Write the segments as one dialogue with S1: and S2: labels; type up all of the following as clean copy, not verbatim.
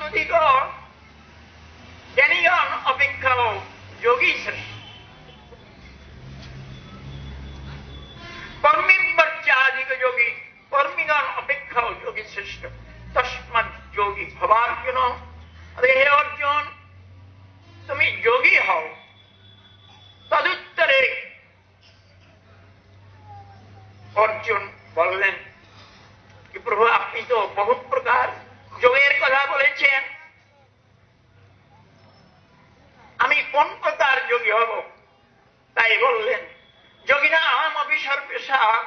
S1: অত্যধিক জ্ঞানীগণ অপেক্ষাও যোগী শ্রেষ্ঠ। কর্মীবর্চাধিক যোগী, কর্মীগণ অপেক্ষাও যোগী শ্রেষ্ঠ। তস্মাৎ যোগী ভবার্জুন, হে অর্জুন তুমি যোগী হও। তদুত্তরে অর্জুন বললেন কি প্রভু আপনি তো বহু প্রকার যোগের কথা বলেছেন, আমি কোন প্রকার যোগী হব? তাই বললেন যোগিনাম অপি সর্বেষাং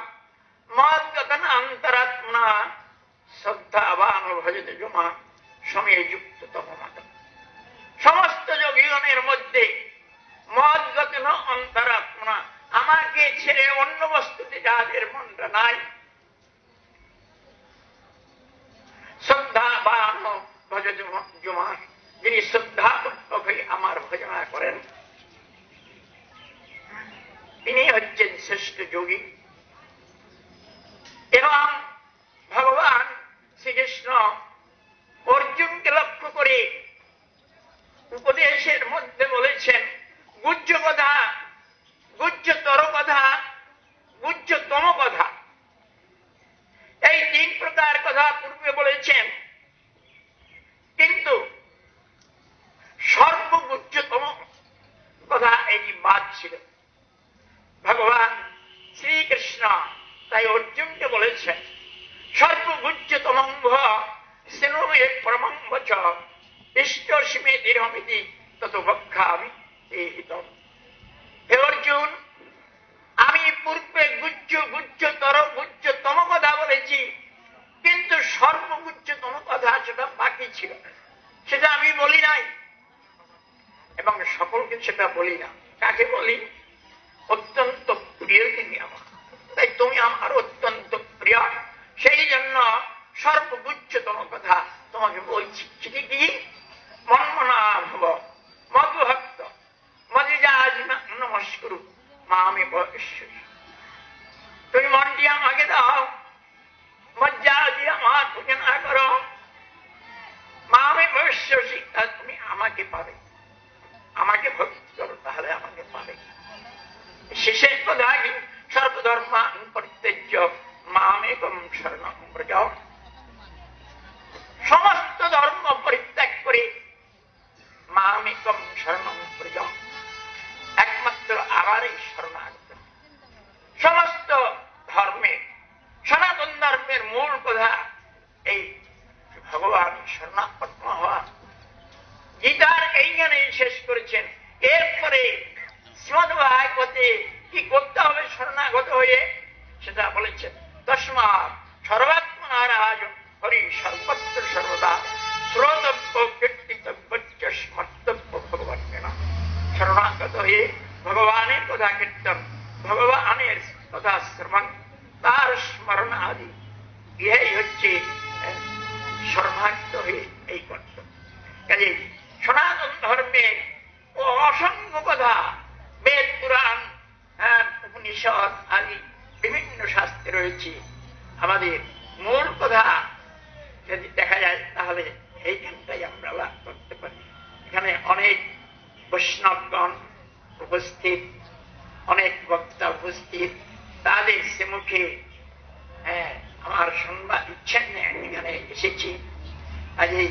S1: মদ্গতান্তরাত্মনা শ্রদ্ধাবান ভজতে যমা সমে যুক্ততম মত। সমস্ত যোগীগণের মধ্যে মদ্গত অন্তরাত্মনা, আমাকে ছেড়ে অন্য বস্তুতে যাদের মনটা নাই, শ্রদ্ধাবান ভজতে যমা, যিনি শ্রদ্ধাপূর্বক আমার ভজনা করেন তিনি হচ্ছেন শ্রেষ্ঠ যোগী। এবং ভগবান শ্রীকৃষ্ণ অর্জুনকে লক্ষ্য করে উপদেশের মধ্যে বলেছেন গুহ্য কথা, গুহ্যতর কথা, গুহ্যতম কথা, এই তিন প্রকার কথা পূর্বে বলেছেন, কিন্তু সর্বগুহ্যতম কথা এটি বাদ ছিল। ভগবান শ্রীকৃষ্ণ তাই অর্জুনকে বলেছেন সর্বগুহ্যতমঙ্গ শ্রেণুয়ে পরমং বচ ইষ্টসীমে দৃঢ়মিতি তত বক্ষ্যামি তে হিতম। হে অর্জুন, আমি পূর্বে গুহ্যতর গুহ্যতম কথা বলেছি, কিন্তু সর্বগুহ্যতম কথা সেটা বাকি ছিল, সেটা আমি বলি নাই এবং সকলকে সেটা বলি না। কাকে বলি? অত্যন্ত প্রিয় তিনি আমার, তাই তুমি আমার অত্যন্ত প্রিয়, সেই জন্য সর্বগুহ্যতম কথা তোমাকে বলছি। সেটি কি? মন্মনা ভব মধুভক্ত মদিজাজিমা নমস্কুরু মামে ভবিষ্যতি। তুমি মনটি আমাকে দাও, মজ্জা দিয়ে আমার পূজনা করো, মামে ভবিষ্যতি, তুমি আমাকে পাবে। আমাকে ভক্তি করো, তাহলে আমাকে পাবে। শেষের কথা কি? সর্বধর্মান পরিত্যাজ্য মামেকম শরণং ব্রজ। সমস্ত ধর্ম পরিত্যাগ করে মামেকম শরণং ব্রজ, একমাত্র আমারই শরণাগত। সমস্ত ধর্মের, সনাতন ধর্মের মূল কথা এই ভগবান শরণাপন্ন হওয়া। গীতার এইখানেই শেষ করেছেন। এরপরে শ্রীমদ্ ভাগবতে কি করতে হবে শরণাগত হয়ে সেটা বলেছেন। তস্মাৎ সর্বাত্মনারাজ হরি সর্বত্র সর্বদা শ্রোতব্য কীর্তিতব্য চ স্মর্তব্য ভগবান। শরণাগত হয়ে ভগবানের কথা কীর্তন, ভগবানের কথা শ্রবণ, তার স্মরণ আদি, ইহাই হচ্ছে শরণাগত হয়ে এই কর্তব্য। কাজে সনাতন ধর্মের অসংখ্য কথা, বেদ পুরাণ উপনিষদ আদি বিভিন্ন শাস্ত্রে রয়েছে। আমাদের মূল কথা যদি দেখা যায় তাহলে এইখানটাই আমরা লাভ করতে পারি। এখানে অনেক বৈষ্ণবগণ উপস্থিত, অনেক বক্তা উপস্থিত, তাদের সে মুখে আমার শুনবার ইচ্ছা নেই, এখানে এসেছি। কাজেই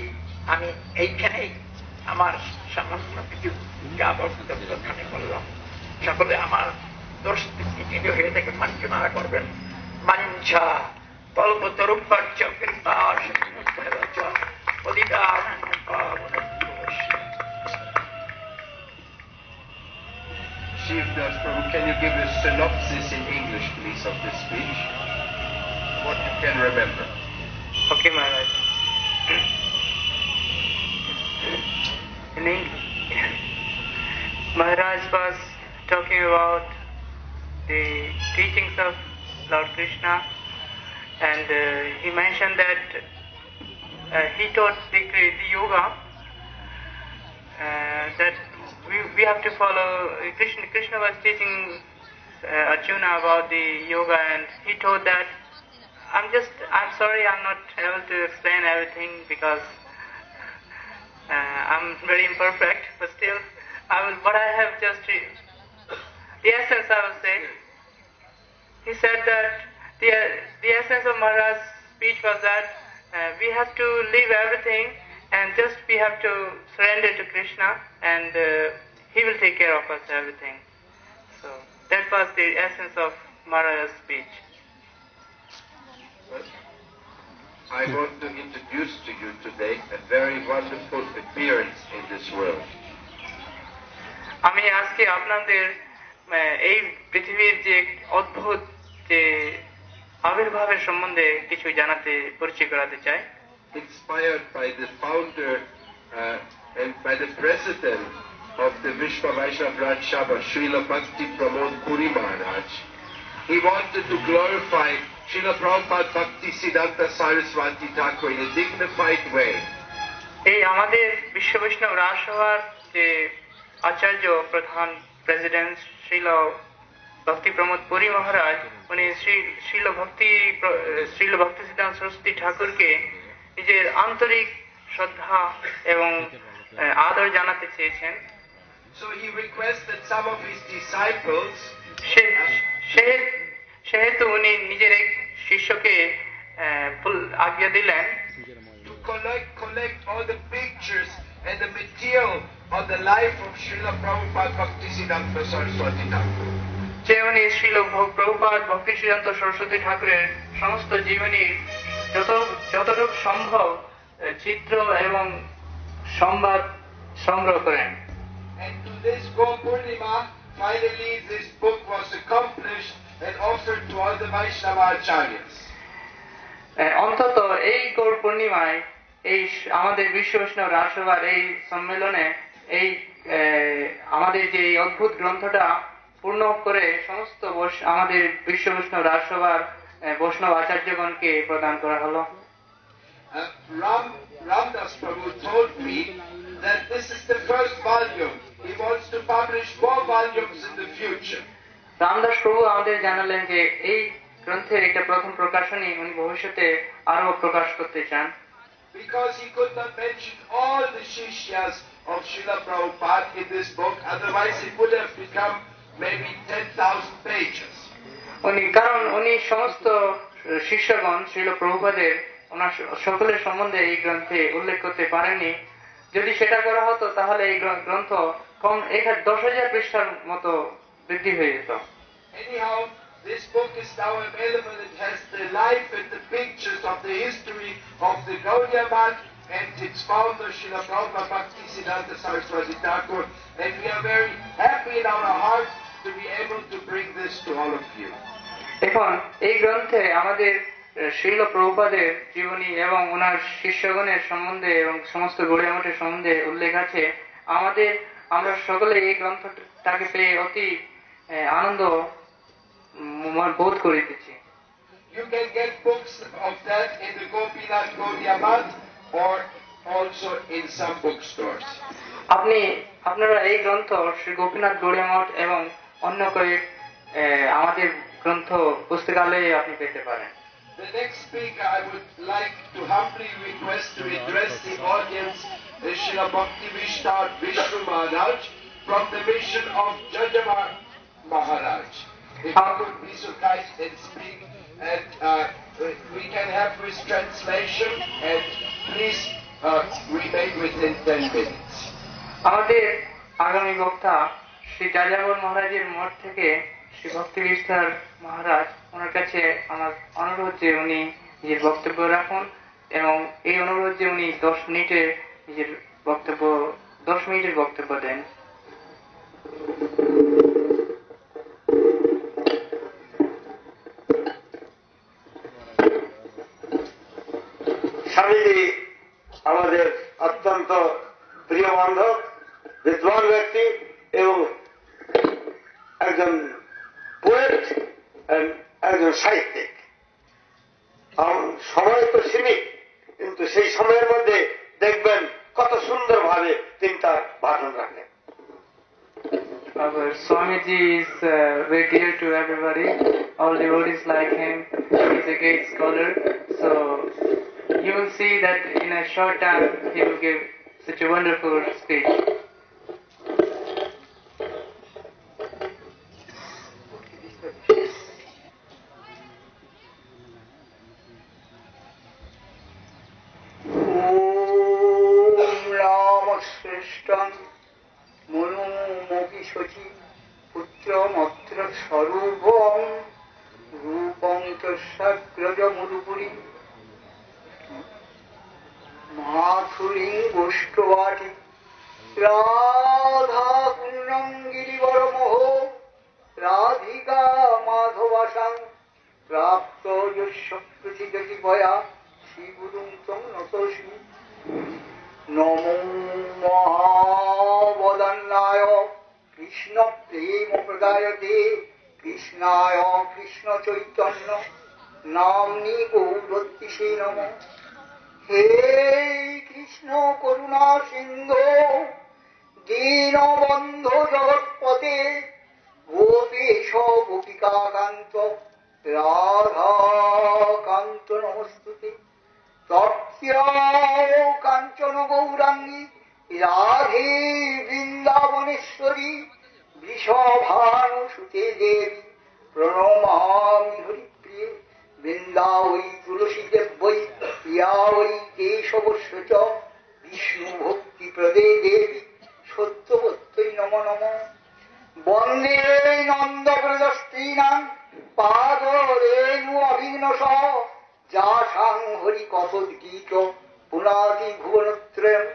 S1: আমি এইখানেই আমার সামান্য কিছু যা বক্তব্য এখানে বললাম, সকলে আমার দোষ ত্রুটি হয়ে থেকে মার্জনা করবেন। মাঞ্ছা কল্পতরুভ্যর্চ কৃপা সিন্ধুভ্যেব পতিতানাং পাবনেভ্যো।
S2: Shivdas Prabhu, can you give a synopsis in English, please, of this speech? What you can remember.
S3: Okay, Maharaj. In English, Maharaj was talking about the teachings of Lord Krishna, and he mentioned that he taught the yoga, that we have to follow. Krishna was teaching Arjuna about the yoga, and he told that I'm sorry I'm not able to explain everything because I'm very imperfect, but still, what I have just the essence I will say. He said that the essence of Maharaj's speech was that we have to leave everything and just we have to surrender to Krishna, and he will take care of us everything. So that was the essence of Maharaj's speech.
S2: I want to introduce to you today a very wonderful appearance in this world.
S3: আমি আজকে আপনাদের এই পৃথিবীর যে অদ্ভুত যে আবির্ভাবের সম্বন্ধে কিছু জানাতে পরিচয় করাতে চাই।
S2: Inspired by the founder and by the president of the Vishwa Vaishnava Raj Sabha, Srila Bhakti Pramod Puri Maharaj, he wanted to glorify Srila Prabhupada Bhakti Siddhanta Saraswati Thakur in a dignified way.
S3: এই আমাদের বিশ্ব বৈষ্ণব রাজসভার যে আচার্য প্রধান president Srila ভক্তি প্রমোদ পুরী মহারাজ, উনি শ্রীল ভক্তি সিদ্ধান্ত সরস্বতী ঠাকুরকে নিজের আন্তরিক শ্রদ্ধা এবং আদর জানাতে চেয়েছেন।
S2: So he requested some of his disciples
S3: সেহেতু উনি নিজের এক শিষ্যকে আজ্ঞা দিলেন
S2: to collect all the pictures and the material of the life of Srila Prabhupada Bhaktisiddhanta Saraswati Thakur.
S3: যে উনি শ্রীল প্রভুপাদ ভক্তি সিদ্ধান্ত সরস্বতী ঠাকুরের সমস্ত জীবনীর যতটুকু সম্ভব চিত্র এবং সংবাদ সংগ্রহ করেন।
S2: And to this Go Purnima, finally this book was accomplished and offered to all the Vaishnava Acharyas.
S3: অন্তত এই গৌর পূর্ণিমায় এই আমাদের বিশ্ব বৈষ্ণব রাজসভার এই সম্মেলনে এই আমাদের যে অদ্ভুত গ্রন্থটা পূর্ণ করে সমস্ত আমাদের বিশ্ব বৈষ্ণব রাজসভার বৈষ্ণব আচার্যগণকে প্রদান করা হলো।
S2: Ramdas Prabhu told me that this is the first volume. He wants to publish more volumes in the future.
S3: Ramdas প্রভু আমাদের জানালেন যে এই গ্রন্থের একটা প্রথম প্রকাশনী উনি ভবিষ্যতে আরো প্রকাশ করতে চান।
S2: Because he could not mention all the Shishyas of Srila Prabhupada in this book, otherwise it would have become maybe 10,000 pages.
S3: কারণ উনি সমস্ত শিষ্যগণ শ্রীল প্রভুপাদের ওনার সকলের সম্বন্ধে এই গ্রন্থে উল্লেখ করতে পারেননি। যদি সেটা করা হতো তাহলে এই গ্রন্থ কম 10,000 পৃষ্ঠার মতো বৃদ্ধি হয়ে যেত।
S2: Anyhow, this book is now available. It has the life and the pictures of the history of the Gaudiya Math and its founder Srila Prabhupada Bhakti Siddhanta Saraswati Thakur, and we are very happy in our heart to be able to bring this to all of you.
S3: এখন এই গ্রন্থে আমাদের শ্রীল প্রভুপাদের জীবনী এবং ওনার শিষ্যগণের সম্বন্ধে এবং সমস্ত গৌড়িয়া মঠের সম্বন্ধে উল্লেখ আছে। আমরা সকলে এই গ্রন্থটাকে পেয়ে অতি আনন্দ বোধ করিতেছি।
S2: You can get books of that in the Gopinath Gaudiya Math or also in some bookstores.
S3: আপনারা এই গ্রন্থ শ্রী গোপীনাথ গৌড়িয়া মঠ এবং অন্য কয়েক আমাদের গ্রন্থ পুস্তকালয়ে আপনি পেতে পারেন।
S2: The next speaker I would like to humbly request to address the audience is Srila Bhakti Vishnath Vishnu Maharaj from the mission of Jajamar Maharaj. If you could be so kind and speak, and we can have his translation, and please remain within 10 minutes.
S3: আমাদের আগামী বক্তা শ্রী যাযাবর মহারাজের মঠ থেকে শ্রী ভক্তি বিস্তার মহারাজ, ওনার কাছে আমার অনুরোধ যে উনি নিজের বক্তব্য রাখুন এবং এই অনুরোধ যে উনি 10 মিনিটের বক্তব্য দেন।
S4: স্বামীজি আমাদের অত্যন্ত প্রিয় বান্ধব, বিদ্বান ব্যক্তি এবং একজন পোয়েট, একজন সাহিত্যিক। সময় তো সীমিত, কিন্তু সেই সময়ের মধ্যে দেখবেন কত সুন্দরভাবে তিনি তার ভাষণ রাখেন।
S3: Our Swamiji is very dear to everybody. All devotees like him. He is a great scholar. So you will see that in a short time he will give such a wonderful speech.
S5: শ্রেষ্ঠং মনোমপি Shachi পুত্রমত্র স্বরূপং রূপং তস্যাগ্রজ Madhupuri মাথুরীং গোষ্ঠবাটি Radha পূর্ণং গিরিবর মোহ রাধিকা মাধবাসাং প্রাপ্ত যস্য প্রতিগতি ভয়া শ্রীগুরুং তং নতোস্মি নমো মহাবদন্নায় কৃষ্ণ প্রেম প্রদায়তে কৃষ্ণায় কৃষ্ণ চৈতন্য নাম্নি গৌরত্তিষে নম। হে কৃষ্ণ করুণা সিন্ধু দীনবন্ধু জগৎপতে গোপেশ গোপিকাকান্ত রাধা কান্ত নমস্তুতে। তৎস্যাও কাঞ্চন গৌরাঙ্গী রাধে বৃন্দাবনেশ্বরী বৃষভানুসুতে দেবী প্রণমামি হরিপ্রিয়ে। বৃন্দাবৈ তুলসী দেব্যৈ ইয়া বৈ কেশবস্য চ বিষ্ণু ভক্তি প্রদে দেবী সত্যবত্যৈ নম নম। বন্দে নন্দব্রজস্ত্রীণাং পাদরেণু অভিঘ্নস যাসাং হরি কথোদ্গীত পুনাতি ভুবনত্রয়ম।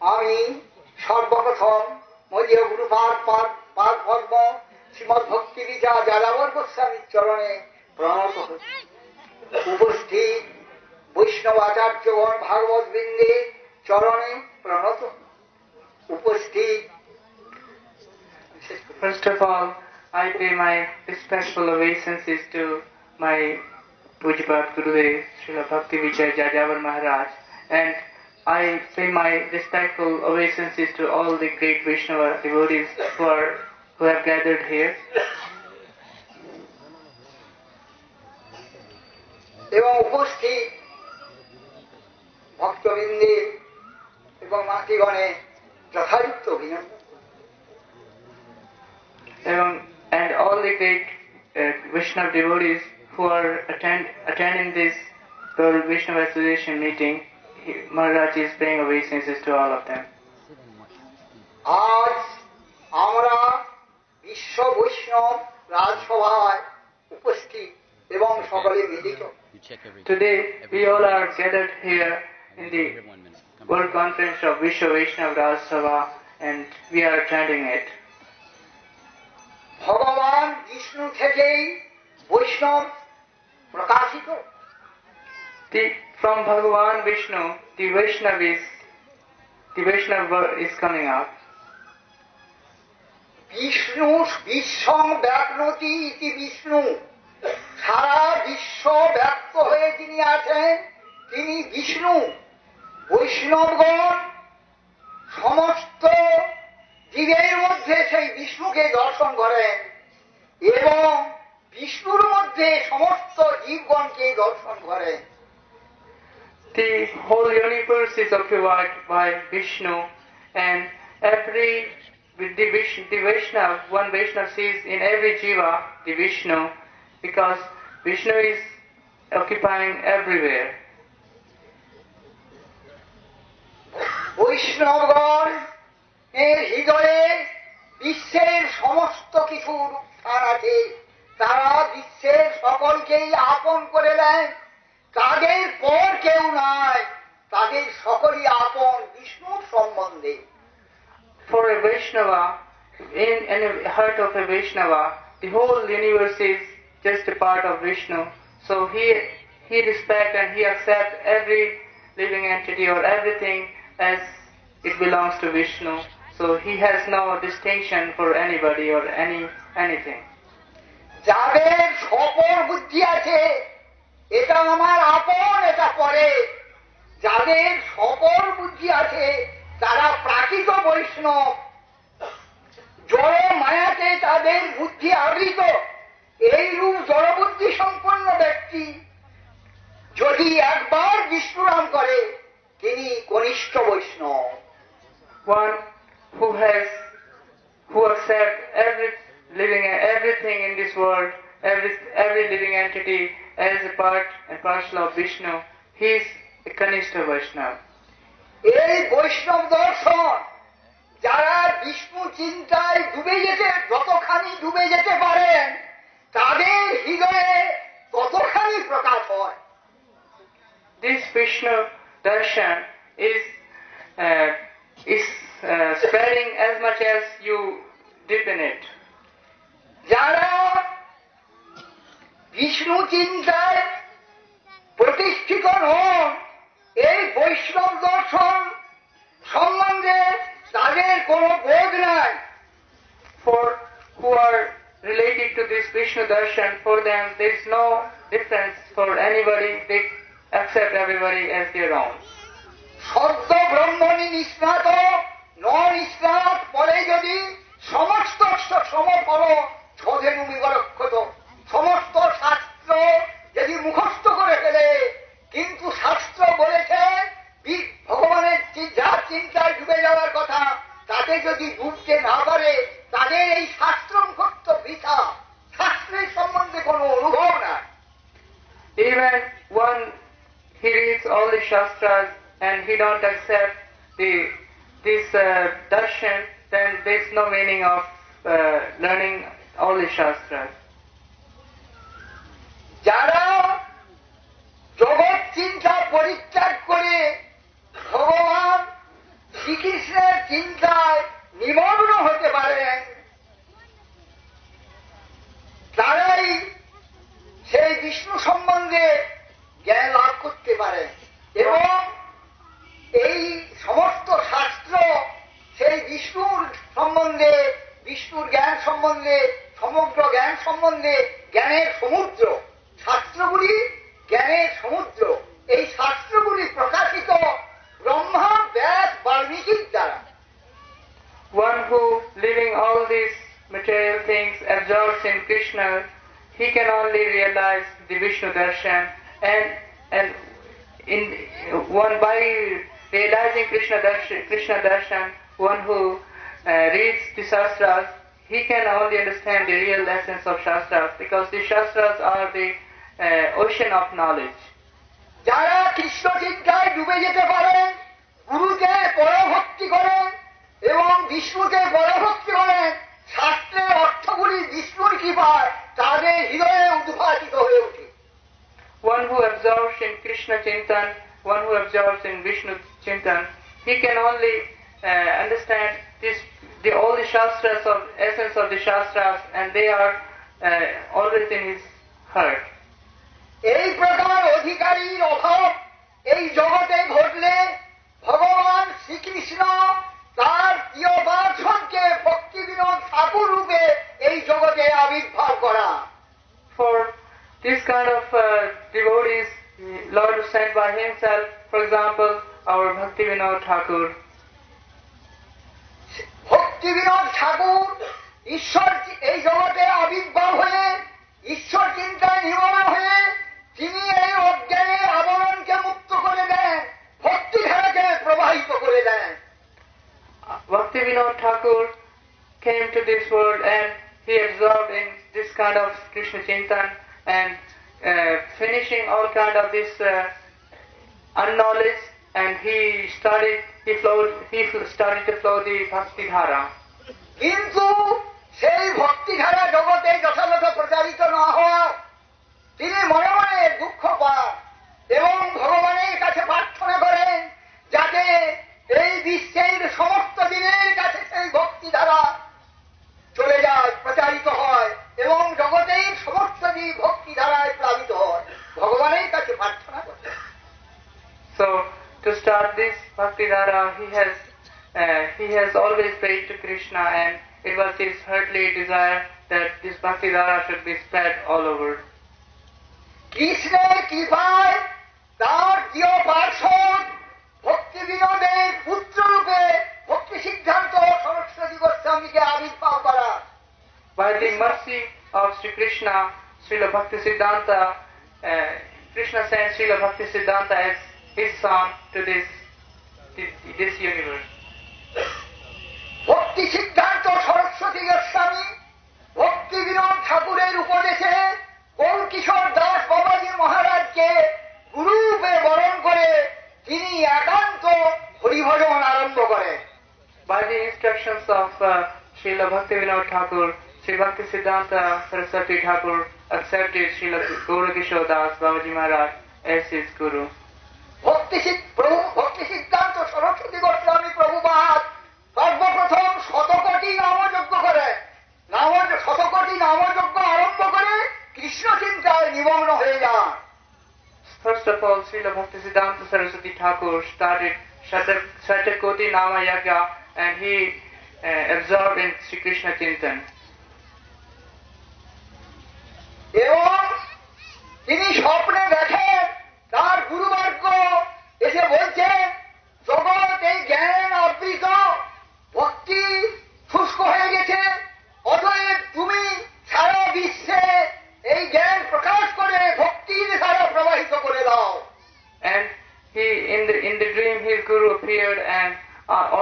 S5: আমি সর্বপ্রথম মদীয় গুরুপাদ পদ্ম শ্রীমদ ভক্তি বিচার যাযাবর গোস্বামীর চরণে প্রণত হচ্ছি। উপস্থিত বৈষ্ণব আচার্যগণ ভাগবত বৃন্দে চরণে প্রণত উপস্থিত।
S3: First of all, I pay my respectful obeisances to my Pujyapat Gurudev, Srila Bhakti Vijay Jajavar Maharaj, and I pay my respectful obeisances to all the great Vaishnava devotees who have gathered here.
S5: এবং উপস্থিত ভক্তবৃন্দে এবং মাতৃগণে যথাযুক্ত অভিনন্দন।
S3: And all the great Vaishnava devotees who are attending this World Vaishnava Association meeting, Maharaj is paying obeisances to all of them.
S5: আজ আমরা বিশ্ব বৈষ্ণব রাজসভায় উপস্থিত এবং সকলে মিলিত।
S3: Today we all are gathered here in the World Conference of Vishwa Vaishnava Raj Sabha, and we are attending it.
S5: ভগবান বিষ্ণু থেকেই বৈষ্ণব প্রকাশিত।
S3: From Bhagavan Vishnu, the Vaishnava is coming out.
S5: Vishnu বিশ্বং ব্যাপ্নতি ইতি বিষ্ণু। সারা বিশ্ব ব্যক্ত হয়ে যিনি আছেন তিনি বিষ্ণু। বৈষ্ণবগণ সমস্ত জীবের মধ্যে সেই বিষ্ণুকে দর্শন করেন এবং বিষ্ণুর মধ্যে সমস্ত জীবগণকে দর্শন করেন।
S3: The whole universe is occupied by Vishnu, and the Vaishnava, one Vaishnava sees in every jiva the Vishnu, because Vishnu is occupying everywhere.
S5: বৈষ্ণবগণ এর হৃদয়ে বিশ্বের সমস্ত কিছুর স্থান আছে। তারা বিশ্বের সকলকেই আপন করে নেন। তাদের পর কেউ নাই, তাদের সকলই আপন বিষ্ণুর সম্বন্ধে।
S3: For a Vaishnava, in the heart of a Vaishnava, the whole universe is just a part of Vishnu. So he respects and he accepts every living entity or everything as it belongs to Vishnu. So he has no distinction for anybody or anything.
S5: যাদের সপর বুদ্ধি আছে, এটা আমার আপন, এটা পরে। যাদের সপর বুদ্ধি আছে তারা প্রাকৃত বৈষ্ণব। জড় মায়াতে তাদের বুদ্ধি আবৃত। এইরূপ জড়বুদ্ধি সম্পন্ন ব্যক্তি যদি একবার বিষ্ণু নাম করে তিনি কনিষ্ঠ বৈষ্ণব।
S3: One who accepts everything in this world, every living entity as a part and parcel of Vishnu, he is a Kanishta Vaishnava.
S5: এই বৈষ্ণব দর্শন যারা বিষ্ণু চিন্তায় যতখানি ডুবে যেতে পারেন তাদের হৃদয়ে ততখানি প্রকাশ হয়।
S3: This Vishnu darshan is spreading as much as you deepen it.
S5: যারা বিষ্ণু চিন্তায় প্রতিষ্ঠিত হন এই বৈষ্ণব দর্শন সম্বন্ধে তাদের কোনো বোধ নাই।
S3: For who are related to this Vishnu darshan, for them there is no difference for anybody. They accept everybody as their own.
S5: সদ্য ব্রহ্মণি নিষ্ণাত নিষ্ণাত পরে যদি সমস্ত সমফল ছোধেনু বিবরক্ষত, সমস্ত শাস্ত্র যদি মুখস্থ করে ফেলে কিন্তু শাস্ত্র বলেছেন ভগবানের যার চিন্তায় ডুবে যাওয়ার কথা তাতে যদি ডুবতে না পারে তাদের এই শাস্ত্র মুখস্থ বৃথা, শাস্ত্রের সম্বন্ধে কোনো অনুভব নাই।
S3: Even one he reads all the shastras and he don't accept this darshan, then there is no meaning of learning all the shastras.
S5: যারা জগৎ চিন্তা পরিত্যাগ করে ভগবান শ্রীকৃষ্ণের চিন্তায় নিমগ্ন হতে পারেন তারাই সেই বিষ্ণু সম্বন্ধে জ্ঞান লাভ করতে পারেন এবং এই সমস্ত শাস্ত্র সেই বিষ্ণুর সম্বন্ধে, বিষ্ণুর জ্ঞান সম্বন্ধে, সমগ্র জ্ঞান সম্বন্ধে জ্ঞানের সমুদ্র। শাস্ত্রগুলি জ্ঞানের সমুদ্র। এই শাস্ত্রগুলি প্রকাশিত ব্রহ্মা, ব্যাস, বাল্মীকির দ্বারা।
S3: One who living all these material things absorbs in Krishna, he can only realize the Vishnu darshan, and in one by realizing Krishna darshan, one who reads the shastras, he can only understand the real essence of shastras, because the shastras are the ocean of knowledge.
S5: যারা কৃষ্ণ চিন্তায় ডুবে যেতে পারেন, গুরুতে পরভক্তি করেন এবং বিষ্ণুতে পরভক্তি করেন, শাস্ত্রের অর্থগুলি বিষ্ণুর কৃপায় তাদের হৃদয়ে উদ্ভাসিত হয়ে ওঠে।
S3: One who absorbs in Krishna Chintan, one who absorbs in Vishnu Chintan, he can only understand all the shastras of essence of the shastras, and they are always in his heart.
S5: এই প্রকার অধিকারীর অভাব এই জগতে ঘটলে ভগবান শ্রীকৃষ্ণ তার প্রিয় পার্শ্বকে ভক্তি বিনোদ ঠাকুর রূপে এই জগতে আবির্ভাব করা।
S3: For this kind of devotees, Lord sent by himself, for example, our Bhakti Vinod Thakur.
S5: ভক্তি বিনোদ ঠাকুর ঈশ্বর এই জগতে আবির্ভাব হয়ে ঈশ্বর চিন্তায় নিমগ্ন হয়ে তিনি এই অজ্ঞানের আবরণকে মুক্ত করে দেন, ভক্তিধারাকে প্রবাহিত করে দেন।
S3: Bhakti Vinod Thakur came to this world and he absorbed in this kind of Krishna Chintan and finishing all kind of this unknowledge, and he started to flow the Bhakti Dhara.
S5: কিন্তু সেই ভক্তিধারা জগতে যথাযথ প্রচারিত না হওয়া তিনি মনে মনে দুঃখ পান এবং ভগবানের কাছে প্রার্থনা করেন যাতে এই বিশ্বের সমস্ত দিনের কাছে সেই ভক্তিধারা চলে যায়, প্রচারিত হয় এবং জগতের সমস্ত দিন ভক্তিধারায় প্লাবিত হয়। ভগবানের কাছে প্রার্থনা করেন।
S3: So to start this Bhakti Dhara, he has always prayed to Krishna, and it was his heartly desire that this Bhakti Dhara should be spread all over.
S5: কৃষ্ণের কৃপায় তার প্রিয় পার্শ্বদ ভক্তি বিনোদের পুত্র রূপে ভক্তি সিদ্ধান্ত সরস্বতী গোস্বামীকে আবির্ভাব করা।
S3: By the mercy of Sri Krishna, Srila Bhakti Siddhanta, Krishna sent Srila Bhakti Siddhanta as his son to this this universe.
S5: ভক্তি সিদ্ধান্ত সরস্বতী গোস্বামী ভক্তি বিনোদ ঠাকুরের উপদেশে গৌরকিশোর দাস বাবাজি মহারাজকে গুরুরূপে বরণ করে তিনি একান্ত হরিভজন আরম্ভ করেন।
S3: By the instructions of Srila Bhaktivinoda Thakur, Sri Bhakti Siddhanta Saraswati Thakur accepted Srila Gaurkishore Das Babaji Maharaj as his guru.
S5: ভক্তি সিদ্ধান্ত সরস্বতী গোস্বামী প্রভুপাদ সর্বপ্রথম শতকোটি নামযজ্ঞ করে শতকোটি নামযজ্ঞ আরম্ভ করে কৃষ্ণ চিন্তায় নিমগ্ন হয়ে যান।
S3: First of all, Srila Bhakti Siddhanta Saraswati Thakur started Shatakoti Nama Yagya and he absorbed in Sri Krishna Chintan.
S5: এবং তিনি স্বপ্নে দেখেন তার গুরুবর্গ এসে বলছেন জগৎ এই জ্ঞান আবৃত ভক্তি শুষ্ক হয়ে গেছে, অতএব তুমি সারা বিশ্বে এই জ্ঞান প্রকাশ করে ভক্তির ধারা প্রবাহিত করে দাও।
S3: And he, in the dream, his guru appeared and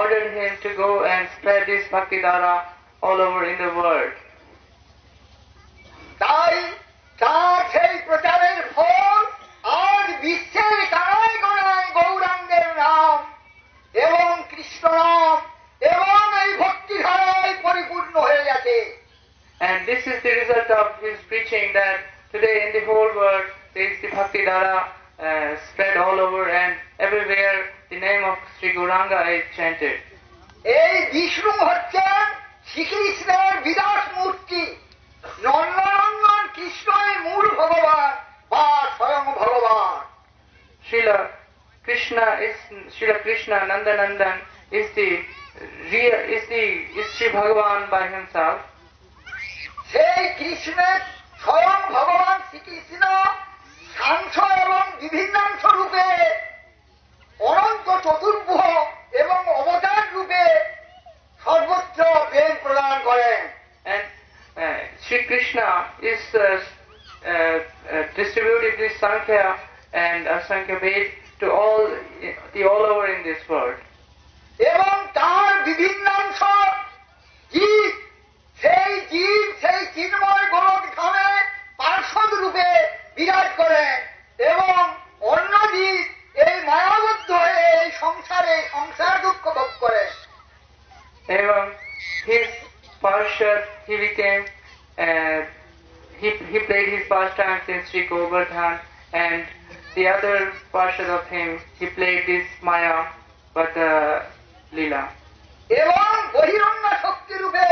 S3: ordered him to go and spread this Bhakti Dhara all over in the world.
S5: তাই তার সেই প্রচারের ফল আজ বিশ্বের কানায় কানায় গৌরাঙ্গের নাম এবং কৃষ্ণ নাম এবং এই ভক্তি ধারায় পরিপূর্ণ হয়ে গেছে।
S3: And this is the result of his preaching that today in the whole world there is the Bhakti Dhara spread all over and everywhere the name of Sri Gauranga is chanted.
S5: এই বিষ্ণু হচ্ছেন শ্রীকৃষ্ণের বিরাট মূর্তি, নন্দনন্দন কৃষ্ণই মূল ভগবান বা স্বয়ং ভগবান।
S3: Srila Krishna Nandanandan is Sri Bhagavan by himself.
S5: সেই কৃষ্ণের স্বয়ং ভগবান শ্রীকৃষ্ণ সাংস এবং বিভিন্নাংশ রূপে অনন্ত চতুর্ভুজ এবং অবতার রূপে সর্বত্র প্রেম প্রদান করেন।
S3: And Sri Krishna is distributed this Sankhya and Asankhya Ved to all over in this world.
S5: এবং তার বিভিন্নাংশ জীব সেই চিন্ময় গোলক ধামে পার্শ্বদ রূপে বিরাজ করেন এবং অন্য জীব এই মায়াবদ্ধ হয়ে এই সংসার দুঃখ ভোগ করেন।
S3: Evam, his Parshad, he became, he played his pastimes in Sri Govardhan, and the other Parshad of him, he played this Maya, but Leela.
S5: এবং বহিরঙ্গ শক্তি রূপে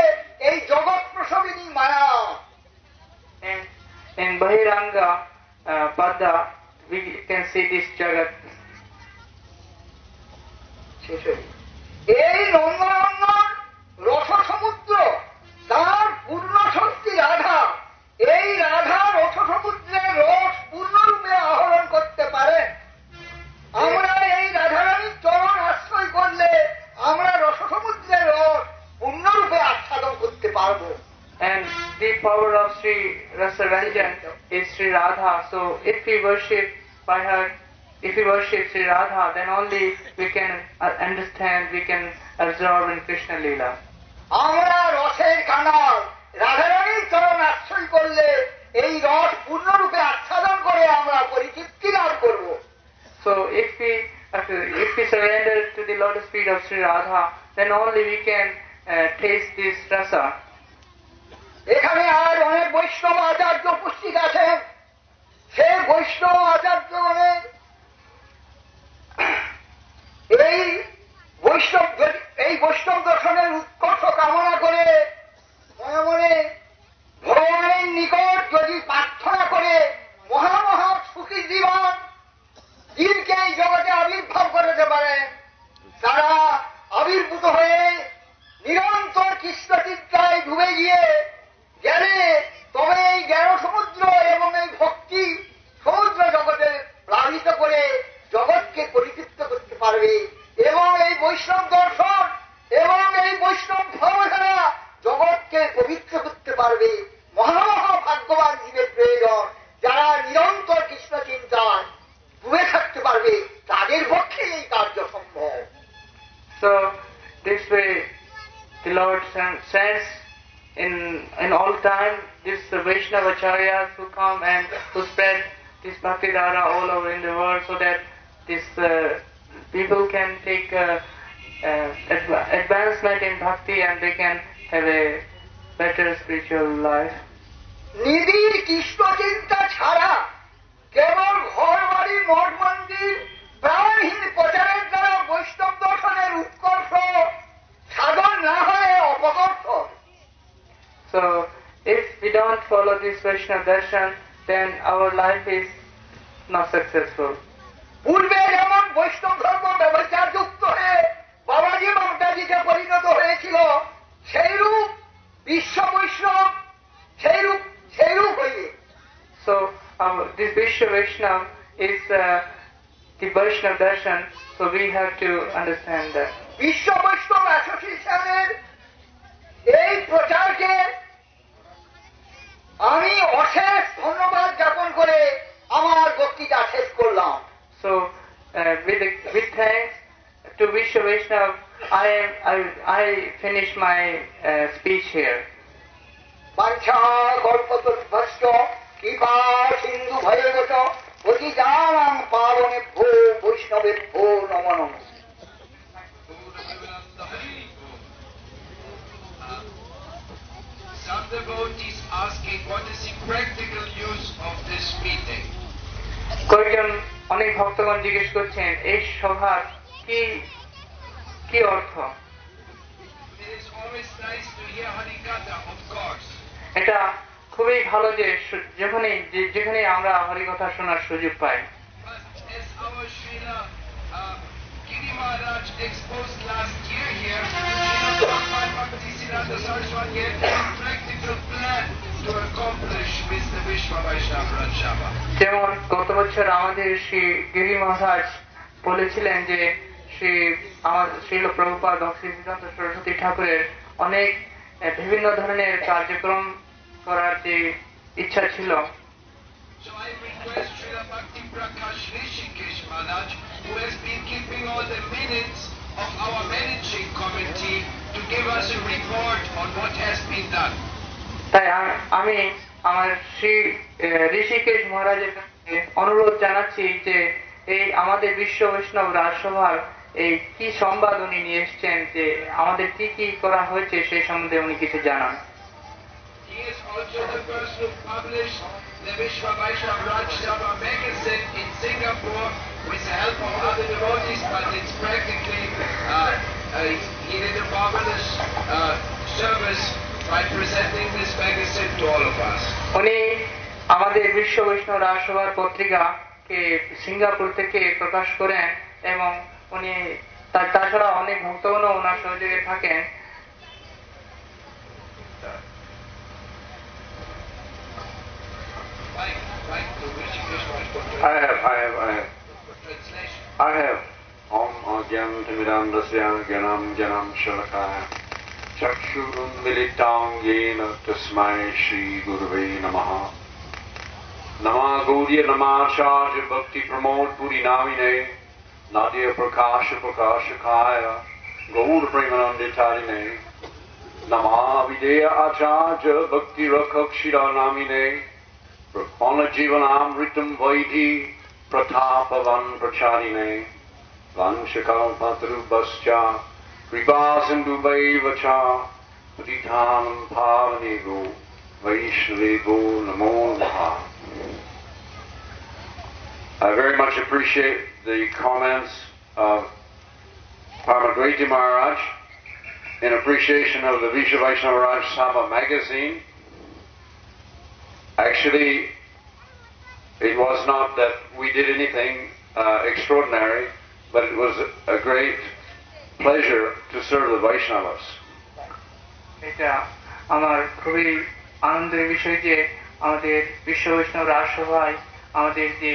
S5: এই জগৎ প্রসবিনী মায়া।
S3: And in Bahiranga Pada, we can see this Jagat.
S5: এই নন্দনন্দন রস সমুদ্র তার পূর্ণ শক্তি রাধা, এই রাধা রস সমুদ্রের রস পূর্ণরূপে আহরণ করতে পারে। আমরা এই রাধারানীর চরণ আশ্রয় করলে আমরা রস সমুদ্রের রস পূর্ণরূপে আচ্ছাদন করতে পারবো।
S3: And the power of Sri Rasaranjan is Sri Radha. So if we worship by her, if we worship Sri Radha, then only we can understand, we can absorb in Krishna Leela.
S5: আমরা রসের Canal রাধারানীর চরণ আশ্রয় করলে এই রস পূর্ণরূপে আচ্ছাদন করে আমরা পরিতৃপ্তি লাভ করব।
S3: So if we surrender to the lotus feet of Sri Radha, then only we can taste this rasa.
S5: এখানে আর অনেক বৈষ্ণব আচার্য উপস্থিত আছেন। সে বৈষ্ণব আচার্যগণের এই বৈষ্ণব দর্শনের উৎকর্ষ কামনা করে মনে মনে ভগবানের নিকট যদি প্রার্থনা করে মহা সুখী জীবন জীবকে এই জগতে আবির্ভাব করতে পারেন, তারা আবির্ভূত হয়ে নিরন্তর কৃষ্ণ চিন্তায় ডুবে গিয়ে গেলে তবে এই জ্ঞান সমুদ্র এবং এই ভক্তি সমুদ্র জগতে প্লাবিত করে জগৎকে পরিতৃপ্ত করতে পারবে এবং এই বৈষ্ণব দর্শন এবং এই বৈষ্ণব ভাবধারা জগৎকে পবিত্র করতে পারবে। মহা ভাগ্যবান জীবের প্রয়োজন যারা নিরন্তর কৃষ্ণ চিন্তায় ডুবে থাকতে পারবে, তাদের পক্ষে এই কার্য সম্ভব।
S3: So this way the Lord sends in all time these Vaishnava acharyas who come and who spread this Bhakti Dhara all over in the world, so that this people can take advancement in bhakti and they can have a better spiritual life.
S5: নিবিড় কৃষ্ণ চিন্তা ছাড়া কেবল ঘর বাড়ি মঠ মন্দির প্রাণহীন প্রচারের দ্বারা বৈষ্ণব দর্শনের উৎকর্ষ সাধন না হয় অপকর্ষ।
S3: So if we don't follow this Vaishnava darshan, then our life is not successful.
S5: পূর্বে যেমন বৈষ্ণব ধর্ম ব্যবচার যুক্ত হয়ে বাবাজি মমতাজিতে পরিণত হয়েছিল, সেইরূপ বিশ্ব বৈষ্ণব সেইরূপ হইয়ে।
S3: So this Vishwa Vaishnava is the Vaishnava darshan, so we have to understand that.
S5: বিশ্ব বৈষ্ণব অ্যাসোসিয়েশনের এই প্রচারকে আমি অশেষ ধন্যবাদ জ্ঞাপন করে আমার বক্তৃতা শেষ করলাম।
S3: So with thanks to Vishwa Vaishnava, I finish my speech here.
S5: বাঞ্ছা কল্পতরুভ্যশ্চ কৃপা সিন্ধু ভয়বশ পতিতানাং পাবনেভ্যো বৈষ্ণবেভ্যো নমো নমঃ।
S2: Some devotees asking what is the practical use of this meeting.
S3: কয়েকজন অনেক ভক্তগণ জিজ্ঞেস করছেন এই সভার কি কি অর্থ?
S2: It is always nice to hear Harikatha, of course.
S3: এটা খুবই ভালো যে যেখানে আমরা হরিকথা শোনার সুযোগ পাই।
S2: But as our Srila Giri Maharaj exposed last year here, Srila Prabhupada Bhaktisiddhanta Saraswati had a practical plan to accomplish with the Vishwa Vaishnava Raj Sabha.
S3: যেমন গত বছর আমাদের শ্রী গিরি মহারাজ বলেছিলেন যে শ্রীল প্রভুপাদ ভক্তি সিদ্ধান্ত সরস্বতী ঠাকুরের অনেক বিভিন্ন ধরনের কার্যক্রম করার যে ইচ্ছা ছিল।
S2: So I request Srila Bhakti Prakash Rishikesh Maharaj, who has been keeping all the minutes of our managing committee, to give us a report on what has been done.
S3: তাই আমি আমার শ্রী ঋষিকেশ মহারাজের কাছে অনুরোধ জানাচ্ছি যে এই আমাদের বিশ্ব বৈষ্ণব রাজসভার এই কি সংবাদ উনি নিয়ে এসছেন, যে আমাদের কি কি করা হয়েছে সেই সম্বন্ধে উনি কিছু জানান।
S2: He is also the person who published the Vishwa Vaishnava Raj Sabha magazine in Singapore with the help of other devotees, but it's practically, he did a marvelous service by presenting this magazine to all of us.
S3: উনি আমাদের বিশ্ব বৈষ্ণব রাজসভার পত্রিকাকে Singapore থেকে প্রকাশ করেন এবং উনি তাছাড়া অনেক ভক্তগণও ওনার সহযোগে থাকেন।
S6: I have. Om Agyam Timidandasya Gyanam Janam Shalakaya Chakshurum Militang Yena Tasmai Shri Gurave Namaha Nama Gaudya Namacharya Bhakti Pramod Puri Namine Nadia Prakasha Prakashakaya Gaur Premananditarine Nama Videya Acharya Bhakti Rakhakshira Namine Prakpana Jivanamritam Vaidhi Pratapavan Pracharine Vanshakampatrubhascha Kripasindubhaivacha Prithanam Bhavanego Vaishnavego Namo Namaha. I very much appreciate the comments of Paramadvaiti Maharaj in appreciation of the Vishwa Vaishnava Raj Sabha magazine. Actually, it was not that we did anything extraordinary, but it was a great pleasure to serve the Vaishnavas.
S3: এটা আমার খুবই আনন্দের বিষয় যে আমাদের বিশ্ব বৈষ্ণব রাজসভায় আমাদের যে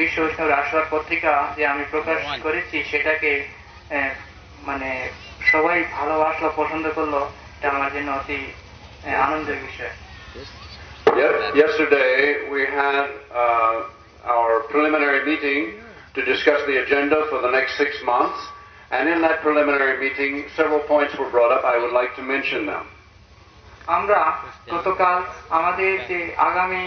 S3: বিশ্ব বৈষ্ণব রাজসভার পত্রিকা যে আমি প্রকাশ করেছি সেটাকে মানে সবাই ভালোবাসলো, পছন্দ করলো, এটা আমার জন্য অতি আনন্দের বিষয়।
S6: Yesterday we had our preliminary meeting to discuss the agenda for the next 6 months, And in that preliminary meeting, several points were brought up. I would like to mention them.
S3: আমরা গতকাল আমাদের যে আগামী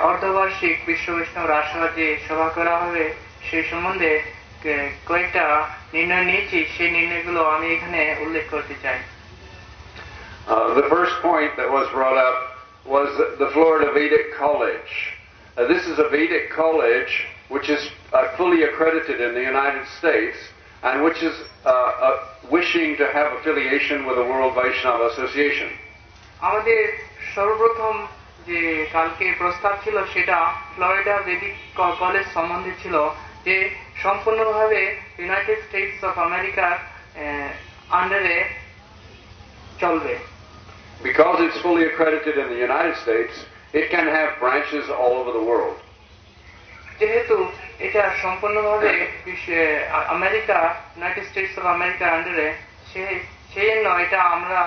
S3: অর্ধবার্ষিক বিশ্ব বৈষ্ণব রাজসভা যে সভা করা হবে সেই সম্বন্ধে কয়েকটা নির্ণয় নিয়েছি, সেই নির্ণয়গুলো আমি এখানে উল্লেখ করতে চাই।
S6: The first point that was brought up was the Florida Vedic College. This is a Vedic college which is fully accredited in the United States and which is wishing to have affiliation with the World Vaishnava Association.
S3: আমাদের সর্বপ্রথম যে কালকে প্রস্তাব ছিল সেটা Florida Vedic college সম্বন্ধে ছিল, যে সম্পূর্ণভাবে ইউনাইটেড স্টেটস অফ আমেরিকার আন্ডারে চলবে।
S6: Because it's fully accredited in the United States, it can have branches all over the world.
S3: যেহেতু এটা সম্পূর্ণভাবে আমেরিকা ইউনাইটেড স্টেটস অফ আমেরিকার আন্ডারে, সেই জন্য এটা আমরা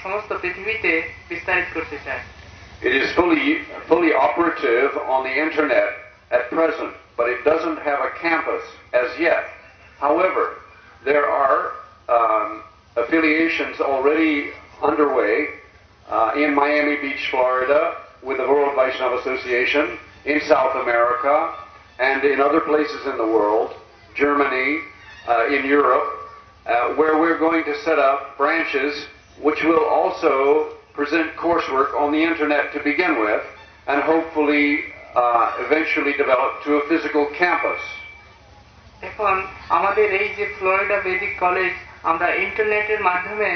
S3: সমস্ত পৃথিবীতে বিস্তারিত করতে চাই।
S6: It is fully operative on the internet at present, but it doesn't have a campus as yet. However, there are affiliations already underway in Miami Beach, Florida, with the World Vaishnava Association, in South America, and in other places in the world, Germany, in Europe, where we're going to set up branches which will also present coursework on the internet to begin with, and hopefully eventually develop to a physical campus.
S3: এখন আমাদের এই যে Florida Vedic college, আমরা ইন্টারনেটের মাধ্যমে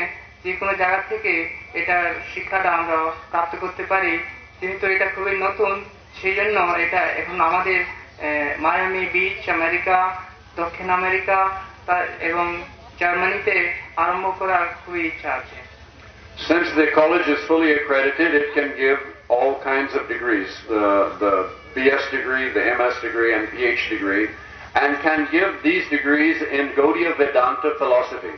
S3: যে কোনো জায়গা থেকে এটার শিক্ষাটা আমরা প্রাপ্ত করতে পারি। যেহেতু এটা খুবই নতুন, সেই জন্য এটা এখন আমাদের মায়ামি বিচ, আমেরিকা, দক্ষিণ আমেরিকা এবং জার্মানিতে আরম্ভ করার খুবই ইচ্ছা আছে।
S6: Since the college is fully accredited, it can give all kinds of degrees, the BS degree, the MS degree, and PhD degree, and can give these degrees in Gaudiya Vedanta philosophy.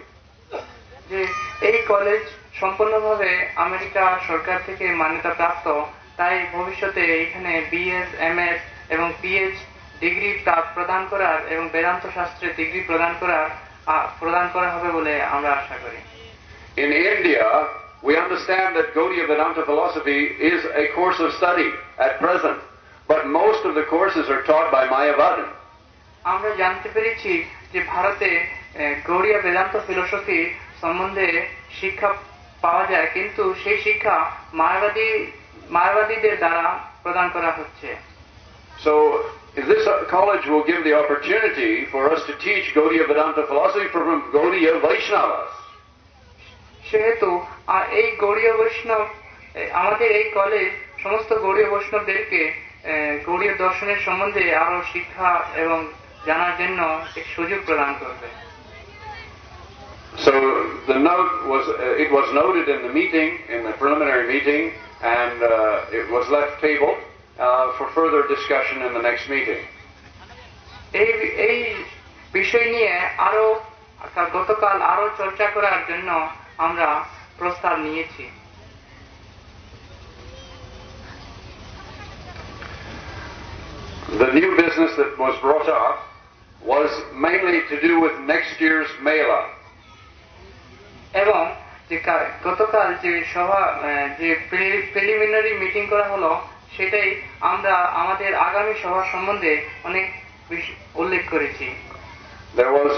S3: যে এই college সম্পূর্ণভাবে America সরকার থেকে মান্যতা প্রাপ্ত, তাই ভবিষ্যতে এখানে BS, MS এবং পিএইচ ডিগ্রি প্রদান করার এবং বেদান্ত শাস্ত্রে ডিগ্রি প্রদান করা হবে বলে আমরা আশা করি।
S6: In India, we understand that Gaudiya Vedanta philosophy is a course of study at present, but most of the courses are taught by Mayavadin.
S3: আমরা জানতে পেরেছি যে ভারতে গৌড়ীয় বেদান্ত ফিলোসফি সম্বন্ধে শিক্ষা পাওয়া যায়, কিন্তু সেই শিক্ষা মায়াবাদীদের দ্বারা প্রদান করা হচ্ছে।
S6: So this college will give the opportunity for us to teach Gaudiya Vedanta philosophy from Gaudiya Vaishnavas.
S3: সেহেতু এই গৌড়ীয় বৈষ্ণব, আমাদের এই কলেজ সমস্ত গৌড়ীয় বৈষ্ণবদেরকে গৌড়ীয় দর্শনের সম্বন্ধে আরো শিক্ষা এবং জানার জন্য এক সুযোগ প্রদান করবে।
S6: So the note was, it was noted in the meeting, in the preliminary meeting, and it was left tabled for further discussion in the next meeting.
S3: এই বিষয় নিয়ে গতকাল আরো চর্চা করার জন্য আমরা প্রস্তাব নিয়েছি।
S6: The new business that was brought up was mainly to do with next year's Mela.
S3: এবং গতকাল যে সভা, যে প্রিলিমিনারি মিটিং করা হলো, সেটাই আমরা আমাদের আগামী সভা সম্বন্ধে অনেক উল্লেখ করেছি।
S6: There was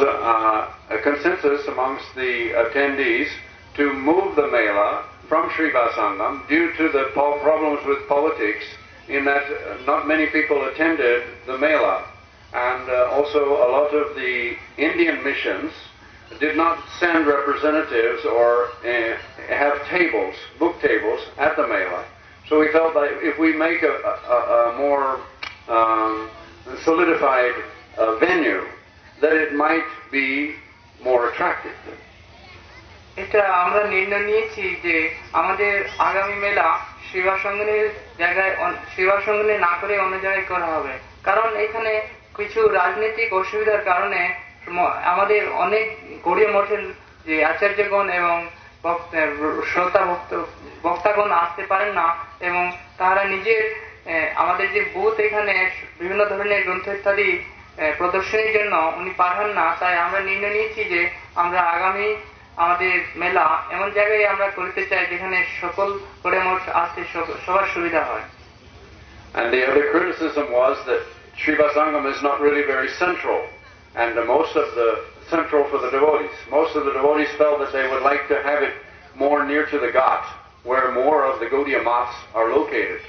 S6: a consensus amongst the attendees to move the Mela from Srivasangam due to the problems with politics, in that not many people attended the Mela, and also a lot of the Indian missions did not send representatives or have tables, book tables at the Mela. So we felt that if we make a more solidified venue, that it might be more attractive.
S3: এটা আমরা নির্ণয় নিয়েছি যে আমাদের আগামী মেলা সেবাসঙ্গনের জায়গায়, সেবাসঙ্গনে না করে অন্য জায়গায় করা হবে, কারণ এখানে কিছু রাজনৈতিক অসুবিধার কারণে আমাদের অনেক গৌড়ীয় মঠের যে আচার্যগণ এবং বক্তাগণ আসতে পারেন না, এবং তারা নিজের আমাদের যে বুথ, এখানে বিভিন্ন ধরনের গ্রন্থ ইত্যাদি প্রদর্শনীর জন্য উনি পাঠান না, তাই আমরা নির্ণয় নিয়েছি যে আমরা আগামী আমাদের মেলা এমন জায়গায় আমরা করতে চাই যেখানে সকল গড়িয়া মঠ আসতে সবার সুবিধা হয়।
S6: And the other criticism was that Sriva Sangam is not really very central, and most of the central for the devotees. Most of the devotees felt that they would like to have it more near to the Ghat, where more of the Gaudiya maths are located.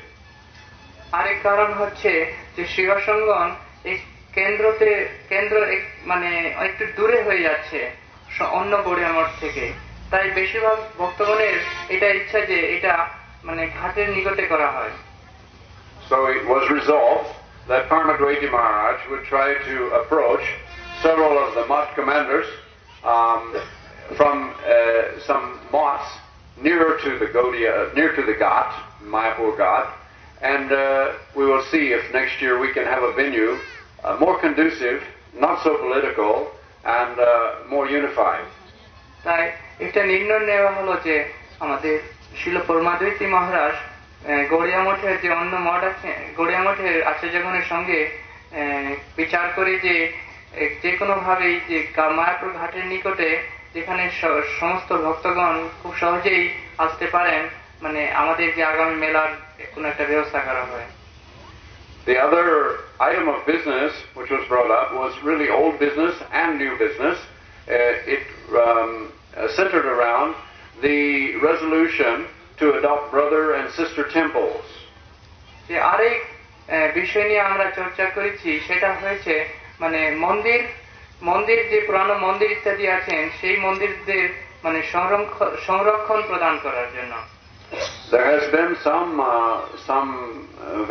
S3: আরেক কারণ হচ্ছে যে শিবা সঙ্গম এই কেন্দ্র মানে একটু দূরে হয়ে যাচ্ছে অন্য গড়িয়া মঠ থেকে, তাই বেশিরভাগ ভক্তগণের এটা ইচ্ছা যে এটা মানে ঘাটের নিকটে করা হয়।
S6: So it was resolved that Paramadvaiti Maharaj would try to approach several of the Math commanders from some Maths nearer to the Gaudiya, near to the Ghat, Mayapur Ghat, and we will see if next year we can have a venue more conducive, not so political, and more unified.
S3: তাই একটা নির্ণয় নেওয়া হলো যে আমাদের শিল পরমাদ্বৈতী মহারাজ গড়িয়া মঠের যে অন্য মঠ আছে, গড়িয়া মঠের আচার্যগণের সঙ্গে বিচার করে যে কোনো ভাবেই যে মায়াপুর ঘাটের নিকটে যেখানে সমস্ত ভক্তগণ খুব সহজেই আসতে পারেন, মানে আমাদের যে আগামী মেলার কোনো একটা ব্যবস্থা করা হয়।
S6: The other item of business which was brought up was really old business and new business. It centered around the resolution to adopt brother and sister temples.
S3: যে আরেক বিষয় নিয়ে আমরা চর্চা করেছি সেটা হয়েছে মানে মন্দির যে পুরানো মন্দির ইত্যাদি আছেন সেই মন্দিরদের মানে সংরক্ষণ প্রদান করার জন্য।
S6: There has been some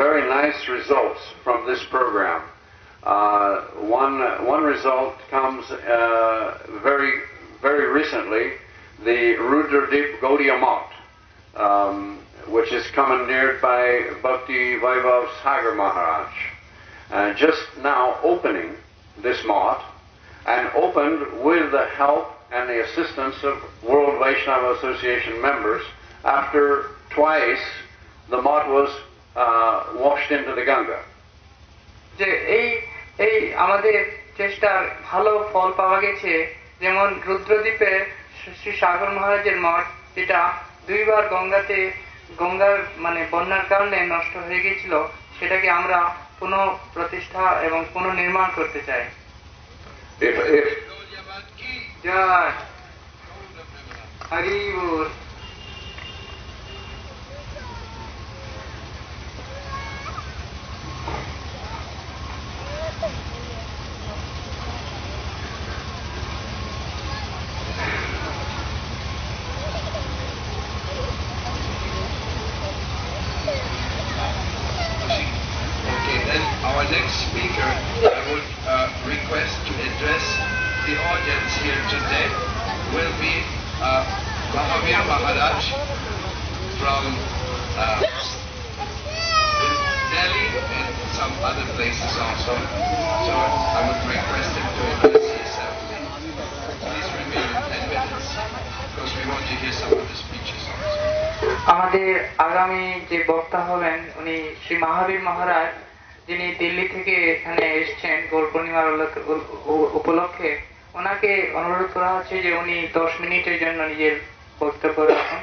S6: very nice results from this program. One result comes very recently, the Rudradip Gaudiya Math, which is commandeered by Bhakti Vaibhav Sagar Maharaj, just now opening this math, and opened with the help and the assistance of World Vaishnava Association members after twice the math was washed into the Ganga.
S3: যে এই আমাদের চেষ্টার ভালো ফল পাওয়া গেছে, যেমন রুদ্রদ্বীপে শ্রী সাগর মহারাজের মঠ যেটা দুইবার গঙ্গার মানে বন্যার কারণে নষ্ট হয়ে গেছিল, সেটাকে আমরা পুনঃ প্রতিষ্ঠা এবং পুনর্নির্মাণ করতে চাই। জয় হরি বল।
S2: Our next speaker, I would request to address the audience here today, will be Mahavir Maharaj from Delhi and some other places also. So I would request him to address the assembly. Please remain in attendance because we want to hear some of the speeches also.
S3: আমাদের আগামী যে বক্তা হবেন উনি শ্রী মহাবীর মহারাজ, যিনি দিল্লি থেকে এখানে এসছেন গৌর পূর্ণিমার উপলক্ষে। ওনাকে অনুরোধ করা হচ্ছে যে উনি 10 মিনিটের জন্য নিজের বক্তব্য রাখেন।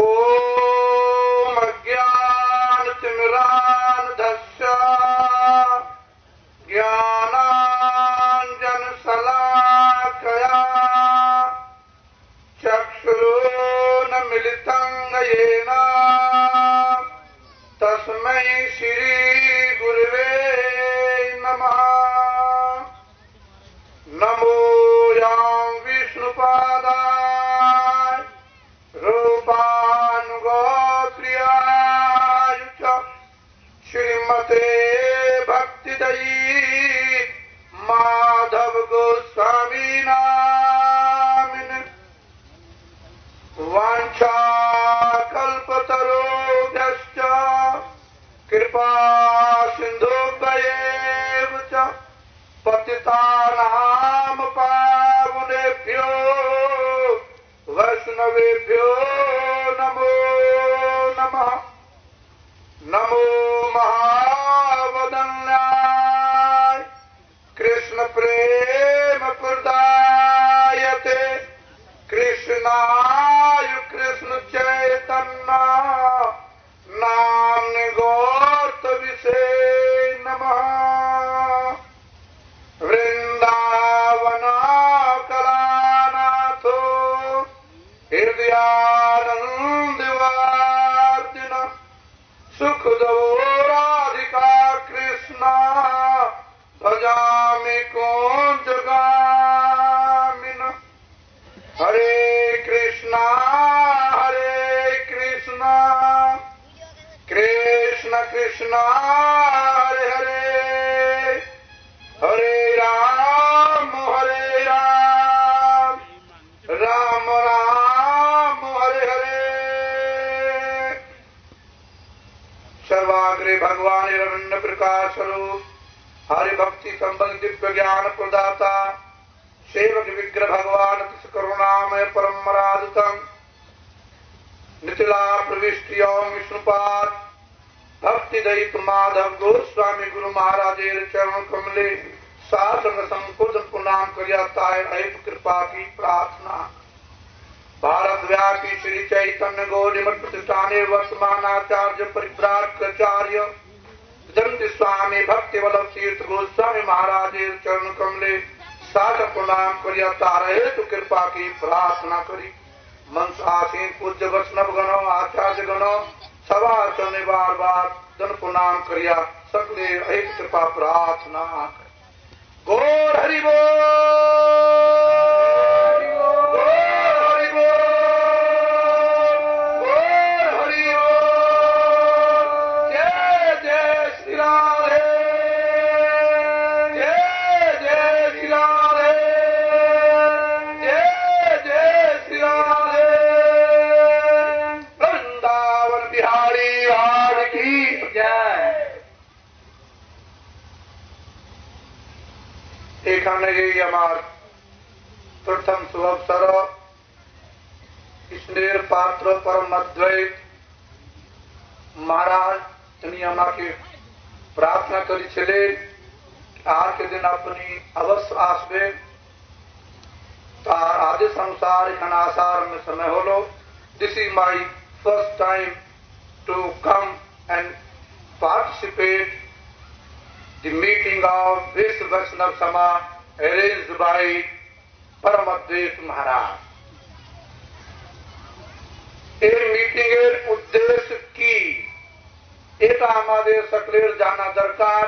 S4: ওম অজ্ঞানতিমিরান্ধস্য জ্ঞানাঞ্জনশলাকয়া চক্ষুরুন্মিলিতং येन तस्मै श्री गुरुवे नमः। नमो यां विष्णुपादाय रूपानुगोप्रियाय च श्रीमते भक्तिदयी माधव गोस्वामी नामिने। वाञ्छा कल्पतरुभ्यश्च कृपा सिन्धुभ्यैव च पतितानां पावनेभ्यो वैष्णवेभ्यो नमो नमः। नमो महा
S7: प्रेम प्रदायते कृष्णाय कृष्ण चैतन्य नाम्नि गौरविषे नमः। वृंदावन कलानाथो हृदयानंदवार्दिन सुखदो राधिका कृष्ण भजामि कुञ्जगामिन। हरे कृष्णा कृष्ण कृष्ण हरे हरे हरे राम राम राम हरे हरे। सर्वाग्रे भगवान रविन्द्र प्रकाश स्वरूप हरि भक्ति संबंध दिव्य ज्ञान प्रदाता सेवक विग्रह भगवान करुणामय परमराधितम मिथिला प्रविष्टि ओम विष्णुपाद भक्ति दयित माधव गोस्वामी गुरु महाराजेर चरण कमले साधन संकुल प्रणाम करियाताय अहित कृपा की प्रार्थना। भारत व्यापी श्री चैतन्य गौरी मठ प्रतिष्ठाने वर्तमान आचार्य परिव्राजकाचार्य जयंती स्वामी भक्ति वल्लभ तीर्थ गोस्वामी महाराजेर चरण कमले साधन प्रणाम करियाताय अहित कृपा की प्रार्थना करी। मनसासीन पूज्य वैष्णव गणो आचार्य गणो सभा चलने बार बार जन प्रणाम करिया सकले एक कृपा प्रार्थना। गौर हरि बोल, गौर हरि बोल, गौर हरि बोल। जय जय श्री राधे, जय जय श्री राधे, जय जय श्री राधे। वृंदावन बिहारी लाल की जय। এখানে এই আমার প্রথম শুভবসর কৃষ্ণের পাত্র পরম অদ্বৈত মহারাজ তিনি আমাকে প্রার্থনা করেছিলেন আজকে দিন আপনি অবশ্য আসবেন। তার আদেশ অনুসার এখানে আসার সময় হলো। This is my first time to come and participate the meeting of Vishwa Vaishnav Sabha arranged by Paramadvait Maharaj. এই মিটিং এর উদ্দেশ্য কি এটা আমাদের সকলের জানা দরকার।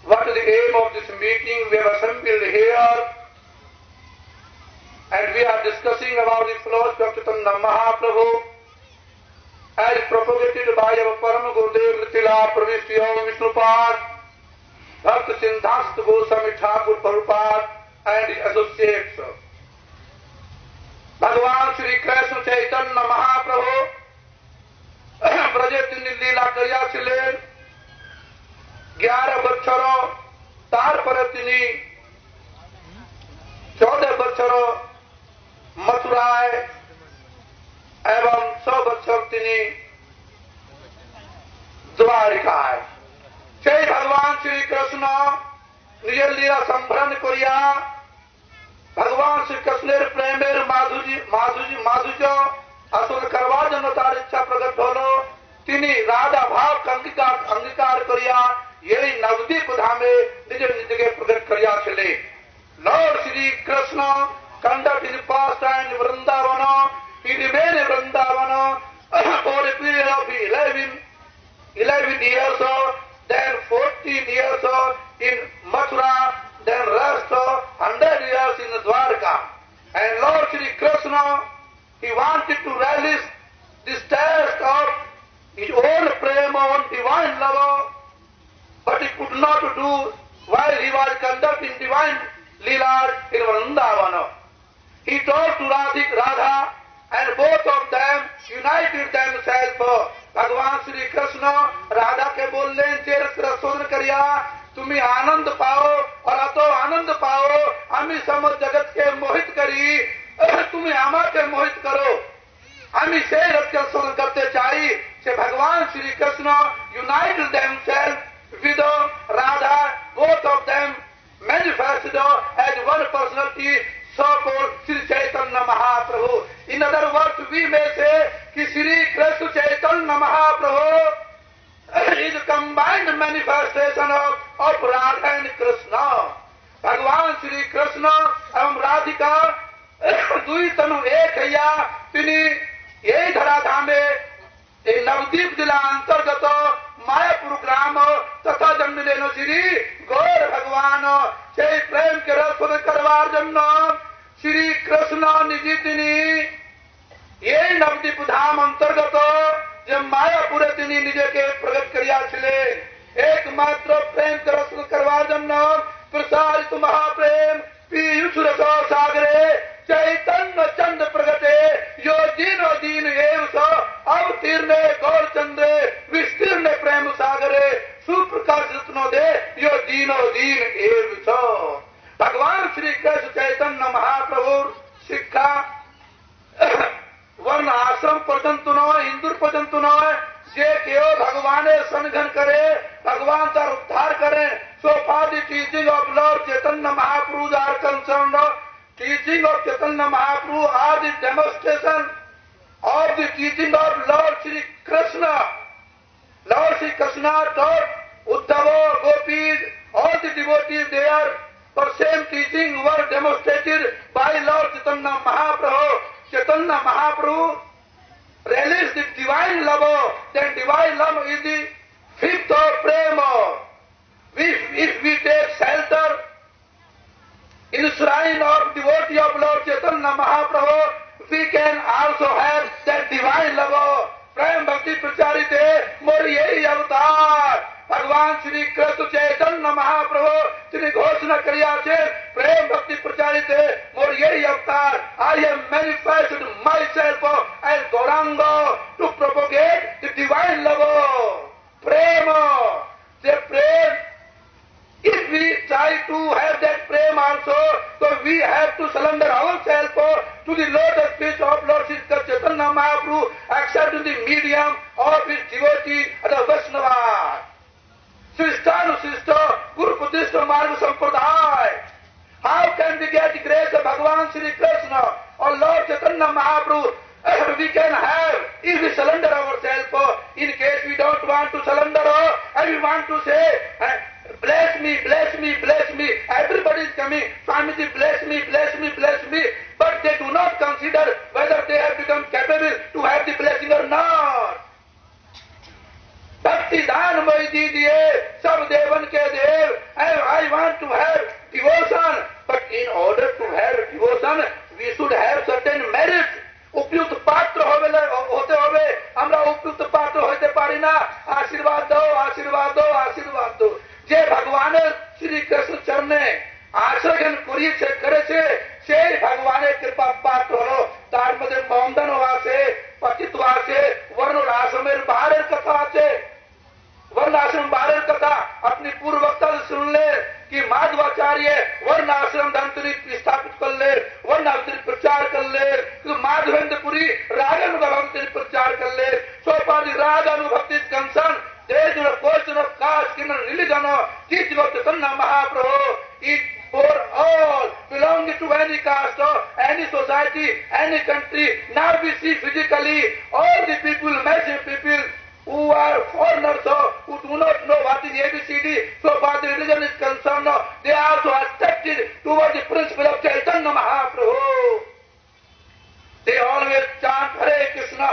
S7: What is the aim of this meeting? We have assembled here and we are discussing about the philosophy of Chaitanya Mahaprabhu as propagated by our Param Gurudev Mitila Pravishti Om Vishnupad, Bhakta Siddhanta Goswami Thakur Prabhupada and his associates. Bhagavan Shri Krishna Chaitanya Mahaprabhu ব্রজে তিনি লীলা করিয়াছিলেন 11 বছর, তারপরে তিনি 14 বছর মথুরায় এবং 6 বছর তিনি দ্বারিকায়। সেই ভগবান শ্রীকৃষ্ণ নিজের লীলা সম্ভ্রম করিয়া ভগবান শ্রীকৃষ্ণের প্রেমের মাধুর্য আসল করবার জন্য তার ইচ্ছা প্রকট হল। তিনি রাধা ভাবকে অঙ্গীকার করিয়া এই নবদ্বীপ ধামে নিজের নিজেকে প্রকট করিয়াছিলেন। Lord Shri Krishna conducted in past time in Vrindavana. He remained in Vrindavana for a period of 11 years, then 14 years in Mathura, then rest 100 years in Dwarka. And Lord Shri Krishna, he wanted to relish this taste of his own prema, own divine love, but he could not do while he was conducting divine Leela in Vrindavana. He talked to Radha and both of them united themselves. भगवान श्री कृष्ण राधा के बोलने chair शोधन करिया तुम्हें आनंद पाओ और अतो आनंद पाओ हमें समझ जगत के मोहित करी तुम्हें आमा के मोहित करो हमें से रक्त शोधन करते चाहिए से भगवान Shri Krishna united themselves with Radha, both of them manifested as one personality, so-called Sri Chaitanya Mahaprabhu. In other words, we may say that Sri Krishna Chaitanya Mahaprabhu is a combined manifestation of Radha and Krishna. Bhagavan Sri Krishna and Radhika दुई तनु एक हैया तिनी यही धराधाम में नवदीप जिला अंतर्गत मायापुर ग्राम तथा जन्म लेनो श्री गौर भगवान से प्रेम के रस करवार जन्म श्री कृष्ण निजी तिनी यही नवदीप धाम अंतर्गत जब मायापुर तिनी निजे के प्रगट करिया छिले एकमात्र प्रेम के रस करवार जन्म प्रसारित महाप्रेम पीयूष रस सागरे चैतन्य चंद प्रगटे यो दीनो दीन एव स अवतीर्ण गौर चंद्रे विस्तीर्ण प्रेम सागरे सुप्रकाश रत्नो दे यो दीनो दीन एव स भगवान श्री कृष्ण चैतन्य महाप्रभु शिक्षा वर्ण आश्रम पर्यंत न इंदुर पर्यंत न जे केव भगवान सनघन करे भगवान का उद्धार करे so for the teaching of Lord Chaitanya Mahaprabhu are concerned teaching of Chaitanya Mahaprabhu are the demonstration of the teaching of Lord Shri Krishna. Lord Shri Krishna taught Uddhava, Gopis, all the devotees there, for same teaching were demonstrated by Lord Chaitanya Mahaprabhu. Chaitanya Mahaprabhu released the divine love, then divine love is the fifth of prema. If we take shelter in the shrine of devotee of Lord Chaitanya Mahaprabhu, we can also have that divine love. Prem Bhakti Pracharite Mor Yehi Avatar. Bhagavan Shri Krishna Chaitanya Mahaprabhu Shri Ghoshna Kariya Se Prem Bhakti Pracharite Mor Yehi Avatar. I have manifested myself as Gauranga to propagate the divine love. Prema. The prem. If we try to have that prem also, so we have to surrender ourselves to the lotus feet of Lord Shri Chaitanya Mahaprabhu, except in the medium of his devotees, the Vaishnava. Sistanu Sister, Guru Padishta Marga Sampradaya. How can we get the grace of Bhagavan Shri Krishna or Lord Chaitanya Mahaprabhu? We can have if we surrender ourselves. In case we don't want to surrender and we want to say, bless me, bless me, bless me. Everybody is coming. Swamiji, bless me, bless me, bless me. But they do not consider whether they have become capable to have the blessing or not. Bhakti dhan mai dijiye, sab devan ke dev. I want to have devotion. But in order to have devotion, we should have certain merits. उपयुक्त पात्र होते हुए हमरा उपयुक्त पात्र होते पारी ना आशीर्वाद दो आशीर्वाद दो आशीर्वाद दो जे भगवान श्री कृष्ण चरणे आश्रय करे से भगवान कृपा पात्र हलो तार मध्य मौंदन वासे पतित वासे वर्ण आश्रमेर बाहर कथा आछे वर्ण आश्रम बाहर कथा अपनी पूर्व वक्ता सुन ले कि माधवाचार्य वर्ण आश्रम धंतरी स्थापित कर ले वर्ण आश्रम प्रचार कर ले माधवेंद्रपुरी रागानुभक्ति प्रचार कर ले सोपादी रागानुभक्ति कंसन देश और question of caste, skin and religion, teaching of Chaitanya Mahaprabhu is for all, belonging to any caste, any society, any country. Now we see physically all the people, massive people who are foreigners, who do not know what is ABCD, so far the religion is concerned, they are also attracted towards the principle of Chaitanya Mahaprabhu. They always chant Hare Krishna,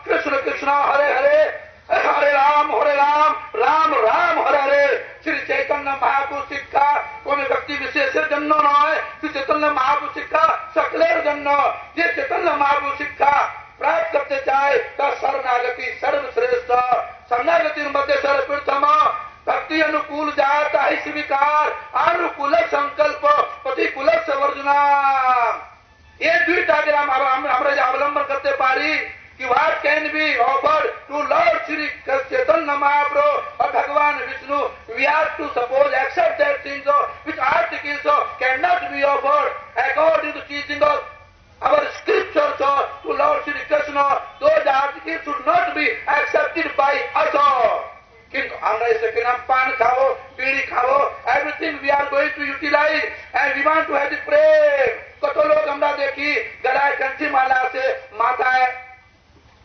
S7: Krishna Krishna, Hare Hare, Hare Ram, Ram Ram, Hare Hare. Shri Chaitanya Mahaprabhu Sikha, कोई व्यक्ति विशेष जन्म न है, श्री चैतन्य महाप्रभु शिक्षा सकलेर जन्म, ये चैतन्य महाप्रभु शिक्षा प्राप्त करते चाहे तो शरणागति सर्वश्रेष्ठ, शरणागति मध्य सर्वप्रथम, भक्ति अनुकूल जात है स्वीकार, अनुकूल संकल्प, प्रतिकूल वर्जना. ये दुईटा हमारे अवलंबन करते पारी कि what can be offered to Lord Shri Chaitanya Mahaprabhu or Bhagavan Vishnu, we have to suppose accept that things which articles cannot be offered according to teaching of our scriptures to Lord Shri Krishna. Those articles should not be accepted by us. কিন্তু আমরা এসে কিনা পান খাবো, বিড়ি খাবো, everything we are going to utilize and we want to have the প্রেম। কত লোক আমরা দেখি গলায় কাঞ্চি মালা আছে, মাথায়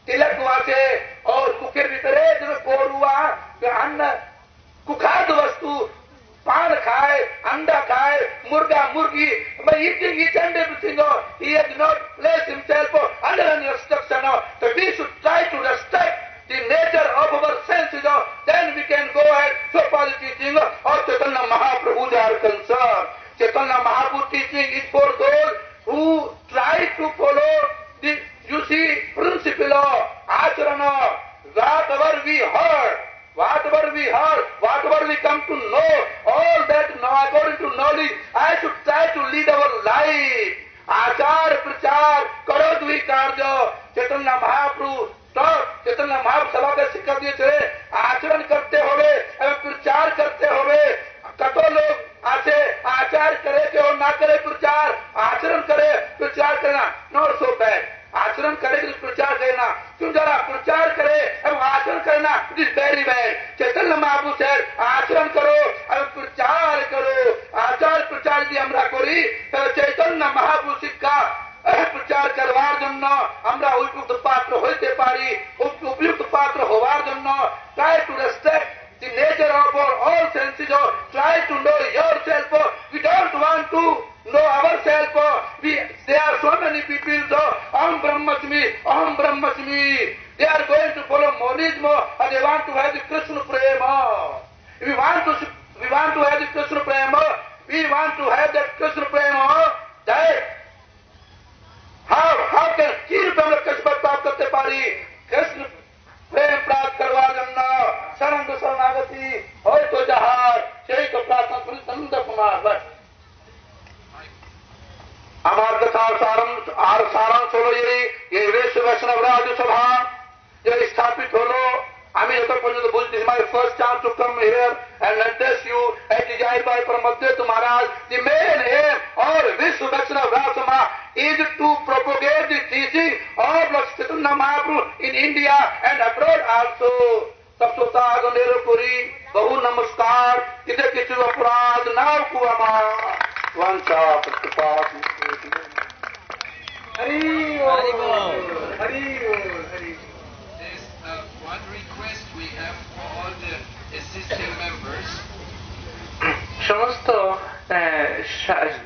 S7: तिलक वाचे और मुखेर भीतरे जो कोरुआ अन्न कुखाद्य वस्तु पान खाए, अंडा खाए, मुर्गा मुर्गी, eating each and everything. He has not placed himself under any restriction. So we should try to respect the nature of our senses. Then we can go ahead so positive teaching. Or Chaitanya Mahaprabhu they are concerned. Chaitanya Mahaprabhu teaching is for those who try to follow the principle of Acharana, whatever we heard, whatever we come to know, all that now according to knowledge, I should try to lead our life. Achar, prachar, karo dui karjo, Chaitanya Mahaprabhu taught, Chaitanya Mahaprabhu sabha ka शिक्षा दिए चले, आचरण करते होवे एवं प्रचार करते होवे। कतो लोग आचे आचार करे के और ना करे प्रचार, आचरण करे प्रचार करना नॉट सो बैड। आचरण करे तो प्रचार करना, क्यों जरा प्रचार करे एवं आचरण करना it is very bad. Chaitanya Mahaprabhu से आचरण करो एवं प्रचार करो। आचार प्रचार यदि আমরা করি তাহলে চৈতন্য মহাপ্রভু শিক্ষা প্রচার করবার জন্য আমরা উপযুক্ত পাত্র হইতে পারি। উপযুক্ত পাত্র হওয়ার জন্য try to respect the nature of all senses. Try to know yourself. We don't want to know ourselves. There are so many people, Aham Brahmasmi. They are going to follow monism and they want to have the Krishna Prema. If we want to have the Krishna Prema, we want to have that Krishna Prema, that how can Kirpa Kaspat प्राप्त करते पारी? कृष्ण प्रेम प्राप्त करवा जन्ना शरण शरणागति हो तो जहार সেই তো প্রার্থনা করি চন্দ্র কুমার। बस আমার কথা সারাংশ হলো এই বিশ্ব বৈষ্ণব রাজ সভা যে স্থাপিত হলো। আমি যত পর্যন্ত বুঝতেছি my first chance to come here and address you at desire by Paramadvaita Maharaj. The main M or বিশ্ব বৈষ্ণব রাজ সভা is to propagate the teaching of Lord Chaitanya Mahaprabhu in India and abroad also. सब श्रोता गणेर पुरी बहु नमस्कार। किसे किसी अपराध ना हुआ मां वंशा प्रतिपाद।
S2: Hरि Bol, Hरि Bol, Hरि Bol. There's one request we have for all the assisting members.
S3: সমস্ত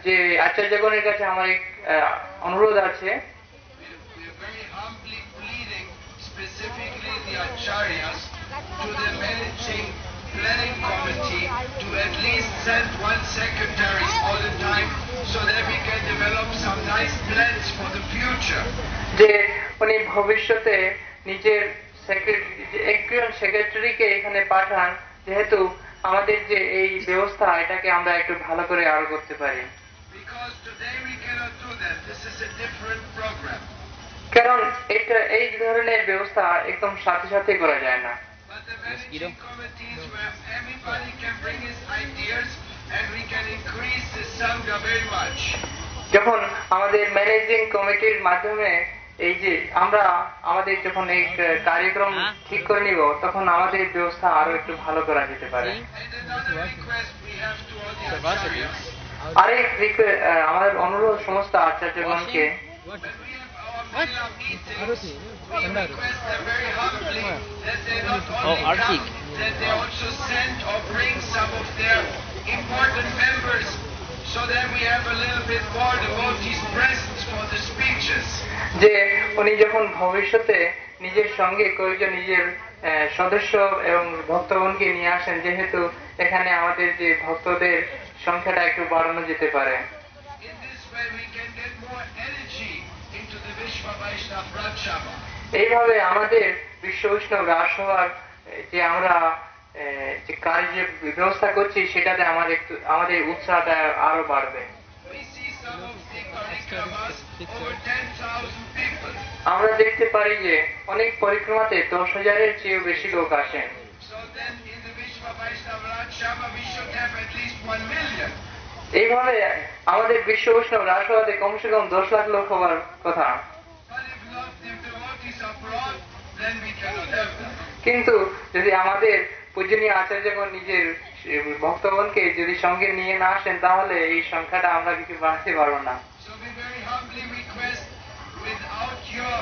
S3: যে আচার্যগণের কাছে আমার এক অনুরোধ আছে।
S2: We are very humbly pleading specifically the acharyas to the managing planning committee to at least send one secretary all the time so that we can develop some nice plans for the future.
S3: যে উনি ভবিষ্যতে নিজের একজন সেক্রেটারিকে এখানে পাঠান, যেহেতু আমাদের যে এই ব্যবস্থা এটাকে আমরা একটু ভালো করে আরো করতে পারি। কারণ এটা এই ধরনের ব্যবস্থা একদম সাথে সাথে করা যায় না। যখন আমাদের ম্যানেজিং কমিটির মাধ্যমে এই যে আমরা আমাদের যখন এই কার্যক্রম ঠিক করে নিব তখন আমাদের ব্যবস্থা আরো একটু ভালো করা যেতে পারে। আরেক আমাদের অনুরোধ সমস্ত আচার্যগণকে যে উনি যখন ভবিষ্যতে নিজের সঙ্গে কয়েকজন নিজের সদস্য এবং ভক্তগণকে নিয়ে আসেন, যেহেতু এখানে আমাদের যে ভক্তদের সংখ্যাটা একটু বাড়ানো যেতে পারে। এইভাবে আমাদের বিশ্ব বৈষ্ণব রাজসভার যে আমরা যে কার্য ব্যবস্থা করছি সেটাতে আমাদের উৎসাহটা আরো বাড়বে। আমরা দেখতে পারি যে অনেক পরিক্রমাতে 10,000-এর চেয়েও বেশি লোক আসেন। এইভাবে আমাদের বিশ্ব বৈষ্ণব রাজসভাতে কমসে কম 10 লাখ লোক হওয়ার কথা। কিন্তু যদি আমাদের পূজনীয় আচার্যগণ নিজের ভক্তগণকে যদি সঙ্গে নিয়ে না আসেন তাহলে এই সংখ্যাটা আমরা কিছু বাড়তে পারবো না।
S2: So we very humbly request, without your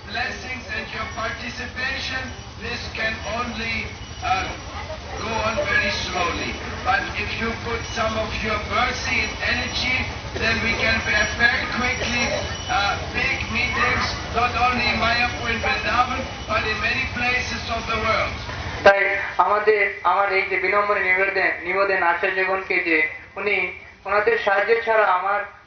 S2: blessings and your participation, this can only go on very slowly. But if you put some of your mercy and energy, then we can have very quickly big meetings, not only in Mayapur and Vrindavan, but in many places of the world.
S3: তাই আমার এই যে বিনম্র নিবেদন আচার্যগণকে যে ওনাদের সাহায্য ছাড়া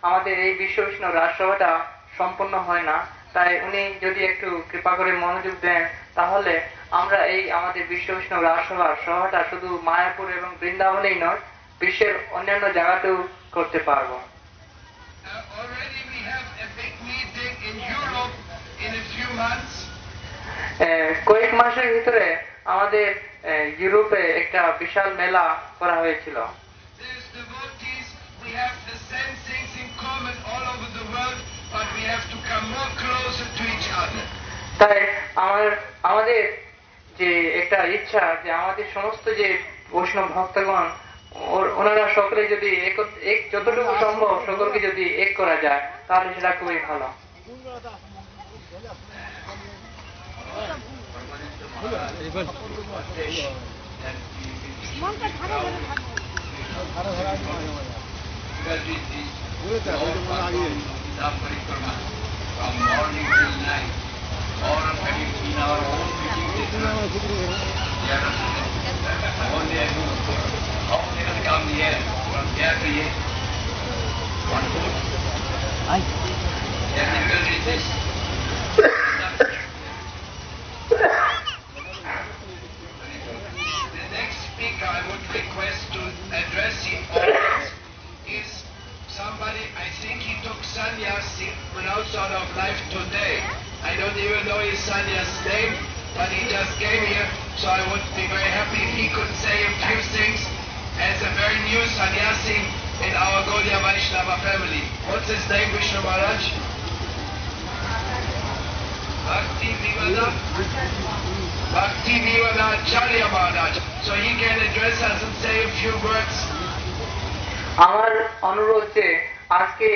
S3: আমাদের এই বিশ্ব বৈষ্ণব রাজসভাটা সম্পন্ন হয় না। তাই উনি যদি একটু কৃপা করে মনোযোগ দেন তাহলে আমরা এই আমাদের বিশ্ব বৈষ্ণব রাজসভাটা শুধু মায়াপুর এবং বৃন্দাবনেই নয়, বিশ্বের অন্যান্য জায়গাতেও করতে পারবো।
S2: Already we have a big meeting in Europe in a few months.
S3: কয়েক মাসের ভিতরে আমাদের ইউরোপে একটা বিশাল মেলা করা হয়েছিল।
S2: These devotees, we have the same things in common all over the world, but we have to come more closer to each other.
S3: তাই আমাদের যে একটা ইচ্ছা যে আমাদের সমস্ত যে বৈষ্ণব ভক্তগণ ওনারা সকলে যদি যতটুকু সম্ভব সকলকে যদি এক করা যায় তাহলে সেটা খুবই ভালো।
S2: From morning till night, or in our own meeting, how they can come here, from here to here. One foot. Technical reasons. The next speaker I would request to address the audience is somebody, I think he took sannyas pronounced out of life today. I don't even know his sannyas name, but he just came here, so I would be very happy if he could say a few things as a very new sannyasi in our Gaudiya Vaishnava family. What's his name, Vishnu Maharaj? Bhakti Vivada Acharya Maharaj. So he can address us and say a few words.
S3: আমার অনুরোধ যে আজকে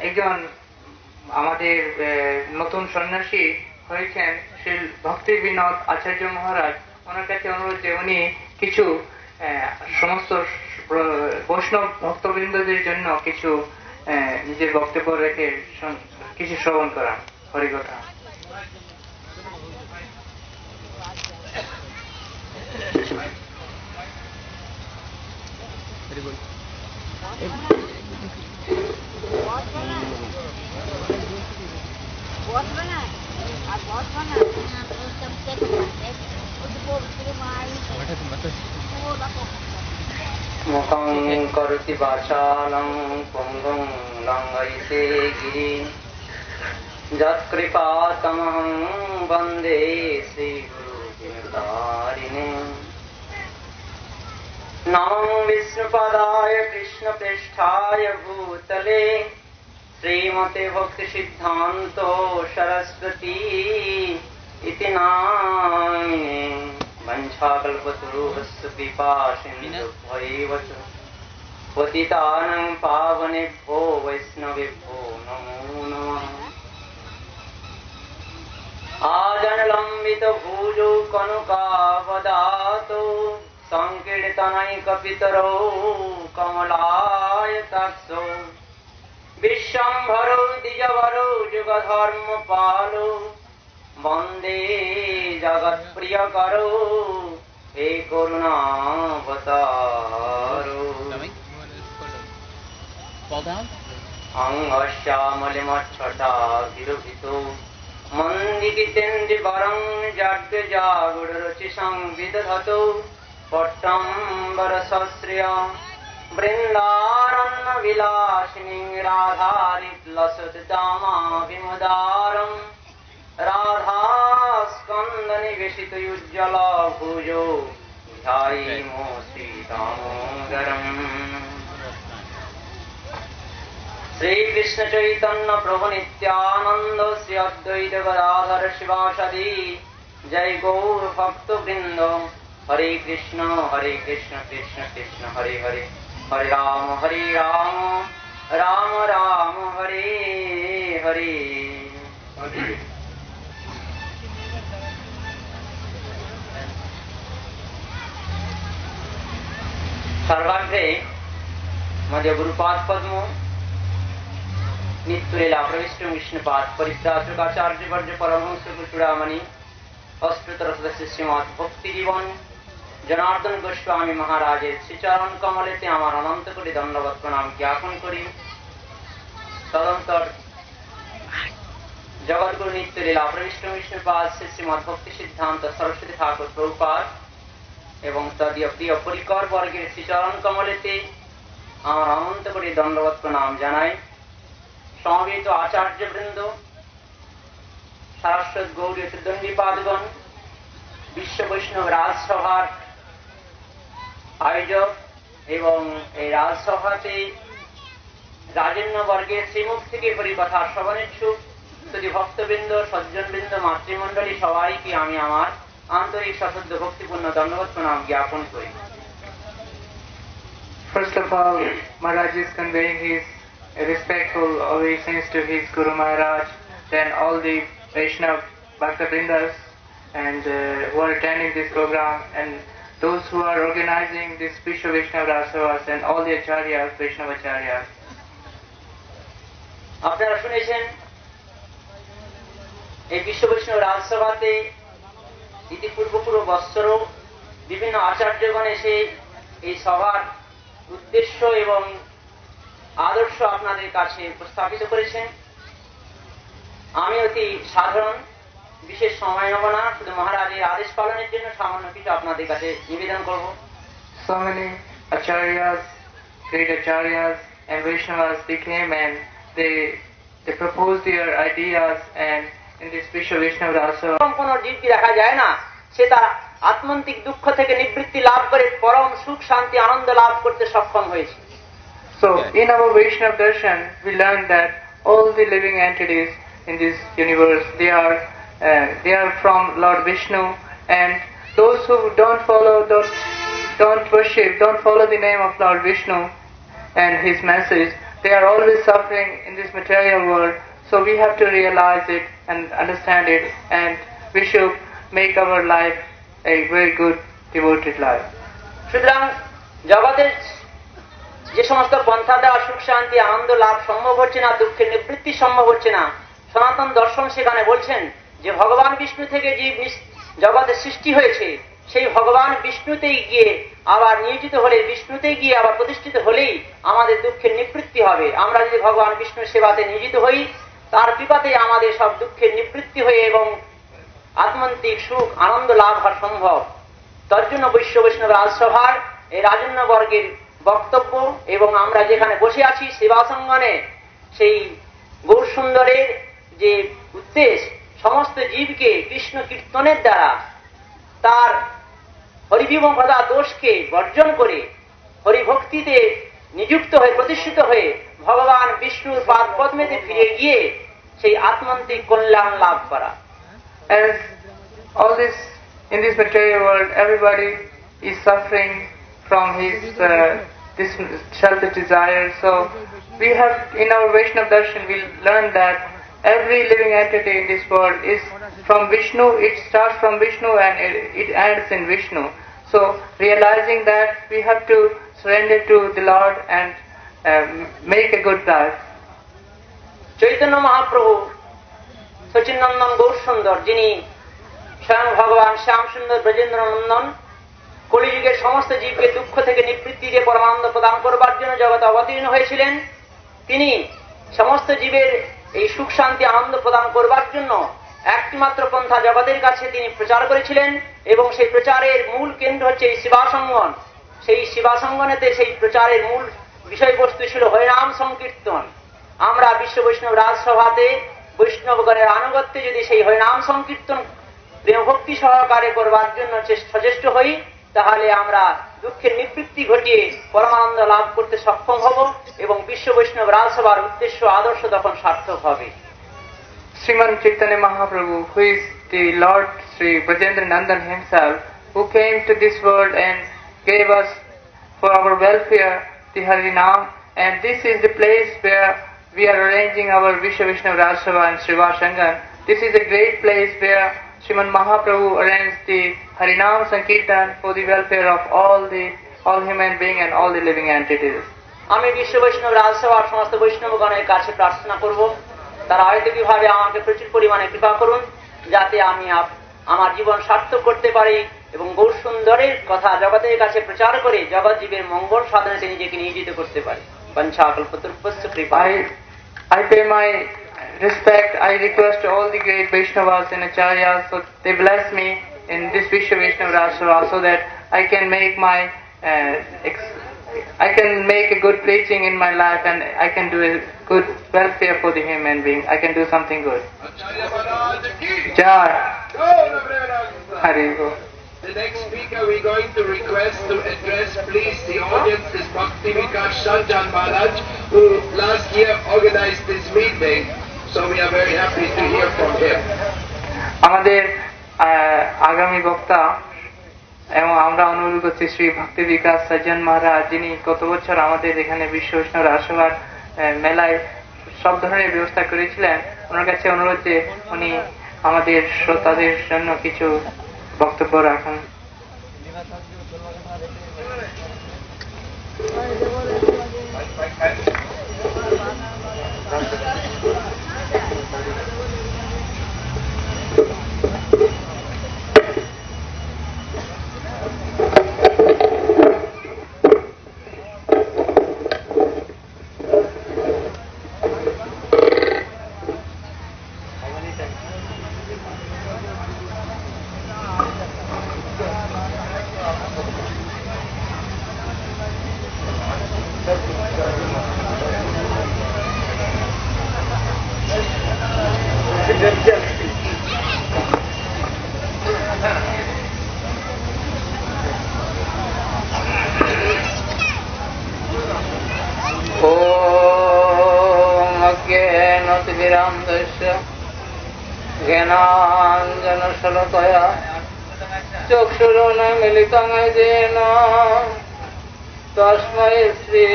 S3: একজন আমাদের নতুন সন্ন্যাসী হয়েছেন শ্রী ভক্তি বিনোদ আচার্য মহারাজ, ওনার কাছে অনুরোধ যে উনি কিছু সমস্ত বৈষ্ণব ভক্তবৃন্দদের জন্য কিছু নিজের বক্তব্য রেখে কিছু শ্রবণ করা হরিকথা। মুখং করোতি বাচালং পুঙ্গং লঙ্ঘয়িতে গিরিং যৎকৃপাতমহং বন্দে শ্রীগুরু বিনুতারিণীম। নমঃ বিষ্ণুপদায় কৃষ্ণপৃষ্ঠায় ভূতলে শ্রীমতে ভক্তি সিদ্ধান্ত সরস্বতী ইতি নামিনে। वंशाकल्पतरुभ्यश्च कृपासिन्धुभ्यैव च पतितानां पावनेभ्यो वैष्णवेभ्यो नमो नमः। आजनलम्बितभुजौ कनकावदातो संकीर्तनैकपितरौ कमलायताक्षौ विश्वम्भरौ द्विजवरौ जुगधर्मपालौ वंदे जगत प्रिय करो हे करुणावतारो। अंगश्यामलिमच्छटा विरभितो मन्दिकितेन्द्रिवरं जाड्यजागुडरुचिषं विदधतो पट्टम्बरसश्रिय वृन्दारण्यविलासिनीं राधारिप्लसद्दामा विमुदारम् राधा स्कंद निवेशित युज्जल भुजो ध्यायेमो श्रीदामोदरम्। श्री कृष्ण चैतन्य प्रभु नित्यानंद श्री अद्वैत गदाधर शिवासादि जय गौर भक्त वृंद
S8: हरे कृष्ण कृष्ण कृष्ण हरे हरे हरे राम राम राम हरे हरे। सर्वाग्रे मध्य गुरुपाद पद्म नित्यलीला प्रविष्ट विष्णुपाद परित्राजकाचार्य वर्ज परमहंस चूड़ामणि अष्टोत्तर सदस्य श्रीमद भक्ति जीवन जनार्दन गोस्वामी महाराजेर श्रीचरण कमलेते आमार अनंत कोटि दंडवत प्रणाम ज्ञापन करी। तदंतर जगद्गुरु नित्यलीला प्रविष्ट विष्णुपाद श्री श्रीमद भक्ति सिद्धांत सरस्वती ठाकुर प्रभुपाद एवं तदीय प्रिय परिकर वर्गेर श्रीचरण कमलेते आमार अनंत कोटि दंडवत प्रणाम जानाई। समवेत आचार्य वृंद सारस्वत गौरी त्रिदंडी पादगण विश्व वैष्णव राजसभार आयोजक एवं राजसभाते राजन्य वर्गेर श्रीमुख थेके परिकथा श्रवणेच्छुक श्रुति भक्तबृंद सज्जनबृंद मातृमंडली सबाइके आमि आमार आंतरिक सश्रद्ध भक्तिपूर्ण दंडवत प्रणाम ज्ञापन करी।
S3: First of all, Maharaj is conveying his respectful obeisance to his Guru Maharaj, then all the Vaishnav Bhakta-vrindas and who are attending this program, and those who are organizing this Vishwa Vaishnava Rajasavas, and all the Acharyas, Vaishnava Acharyas.
S8: আপনারা শুনেছেন এই বিশ্ব বৈষ্ণব রাজসভাতে ইতিপূর্ব বৎসরও বিভিন্ন আচার্যগণ এসে এই সভার উদ্দেশ্য এবং আদর্শ আপনাদের কাছে উপস্থাপিত করেছেন। আমি অতি সাধারণ বিশেষ সময় নেব না, শুধু মহারাজের আদেশ পালনের জন্য সামান্য কিছু আপনাদের কাছে নিবেদন করব।
S3: So many acharyas, great acharyas and Vaishnavas they came and they proposed their ideas, and in this Vishwa Vaishnava Rajasava
S8: কোন জীবকে দেখা যায় না সে তার আত্মন্তিক দুঃখ থেকে নিবৃত্তি লাভ করে পরম সুখ শান্তি আনন্দ লাভ করতে সক্ষম হয়েছে।
S3: So in our Vaishnava darshan we learn that all the living entities in this universe they are from Lord Vishnu, and those who don't worship, don't follow the name of Lord Vishnu and his message, they are always suffering in this material world. So we have to realize it and understand it, and we should make our life a very good devoted life.
S8: সুতরাং জগতের যে সমস্ত পন্থা দ্বারা সুখ শান্তি আনন্দ লাভ সম্ভব হচ্ছে না, দুঃখের নিবৃত্তি সম্ভব হচ্ছে না, সনাতন দর্শন সেখানে বলছেন যে ভগবান বিষ্ণু থেকে জীব জগতের সৃষ্টি হয়েছে, সেই ভগবান বিষ্ণুতেই গিয়ে আবার নিয়োজিত হলে, বিষ্ণুতেই গিয়ে আবার প্রতিষ্ঠিত হলেই আমাদের দুঃখের নিবৃত্তি হবে। আমরা যদি ভগবান বিষ্ণুর সেবাতে নিয়োজিত হই, তার কৃপাতে আমাদের সব দুঃখের নিবৃত্তি হয়ে এবং আত্মন্তিক সুখ আনন্দ লাভ হওয়া সম্ভব। তার জন্য বিশ্ব বৈষ্ণব রাজসভার এই রাজন্য বর্গের বক্তব্য এবং আমরা যেখানে বসে আছি সেবাসঙ্গনে সেই গৌর সুন্দরের যে উদ্দেশ্য সমস্ত জীবকে কৃষ্ণ কীর্তনের দ্বারা তার হরিবিমুখতা দোষকে বর্জন করে হরিভক্তিতে নিযুক্ত হয়ে প্রতিষ্ঠিত হয়ে ভগবান বিষ্ণুর পাদ পদ্মেতে ফিরে গিয়ে সেই আত্মন্তিক কল্যাণ লাভ করা।
S3: As all this in this material world, everybody is suffering from his this selfish desire. So we have in our Vaishnava darshan we learn that every living entity in this world is from Vishnu. It starts from Vishnu and it ends in Vishnu. So realizing that we have to surrender to the Lord and make a good life.
S8: Chaitanya Mahaprabhu Sachinandan Gour সুন্দর, যিনি স্বয়ং ভগবান শ্যাম সুন্দর ব্রজেন্দ্র নন্দন, কলিযুগের সমস্ত জীবকে দুঃখ থেকে নিবৃত্তি দিয়ে পরমানন্দ প্রদান করবার জন্য জগতে অবতীর্ণ হয়েছিলেন। তিনি সমস্ত জীবের এই সুখ শান্তি আনন্দ প্রদান করবার জন্য একটিমাত্র পন্থা জগতের কাছে তিনি প্রচার করেছিলেন, এবং সেই প্রচারের মূল কেন্দ্র হচ্ছে এই শিবাসঙ্গন। সেই শিবাসঙ্গনেতে সেই প্রচারের মূল বিষয়বস্তু ছিল হরিনাম সংকীর্তন। আমরা বিশ্ব বৈষ্ণব রাজসভাতে বৈষ্ণবগণের আনুগত্যে যদি সেই হরিনাম সংকীর্তন প্রেমভক্তি সহকারে করবার জন্য সচেষ্ট হই, তাহলে আমরা দুঃখের নিবৃত্তি ঘটিয়ে পরমানন্দ লাভ করতে সক্ষম হব এবং বিশ্ব বৈষ্ণব রাজসভার উদ্দেশ্য আদর্শ তখন সার্থক হবে।
S3: Sriman Chaitanya Mahaprabhu, who is the Lord Sri Brajendra Nandan himself, who came to this world and gave us for our welfare the Harinam, and this is the place where we are arranging our Vishwa Vishnu Raj Sabha and Srivas Sangam. This is a great place where Sriman Mahaprabhu arranged the Harinam Sankirtan for the welfare of all human beings and all the living entities.
S8: আমি বিশ্ব বৈষ্ণব রাজসভার সমস্ত বৈষ্ণবগণের কাছে প্রার্থনা করব, তারা অহেতুকীভাবে আমাকে প্রচুর পরিমাণে কৃপা করুন, যাতে আমি আমার জীবন সার্থক করতে পারি এবং গৌর সুন্দরের কথা জগতের কাছে প্রচার করে জগৎ জীবের মঙ্গল সাধনাতে নিজেকে নিয়োজিত করতে পারি। পঞ্চাকল্পতরুভ্যশ্চ কৃপা।
S3: I pay my respect, I request all the great Vaishnavas and Acharyas so they bless me in this Vishwa Vaishnava Rajsabha so that I can make a good preaching in my life and I can do a good welfare for the human being. I can do something good. Jai. Hari Bo.
S2: The next speaker we're going to request to address, please, the audience is Bhakti Vikas Sanjan Maharaj, who last year organized this meeting, so we are very happy to hear from him.
S3: আমাদের আগামী বক্তা এবং আমরা অনুরোধ করছি শ্রী ভক্তি বিকাশ সজ্জন মহারাজ, যিনি গত বছর আমাদের এখানে বিশ্ব বৈষ্ণব রাজসভার মেলায় সব ধরনের ব্যবস্থা করেছিলেন। ওনার কাছে অনুরোধ যে উনি আমাদের শ্রোতাদের জন্য কিছু বক্তব্য রাখেন। জ্ঞানাঞ্জনশলাকয়া চক্ষুরুন্মীলিতং येन তস্मै শ্রী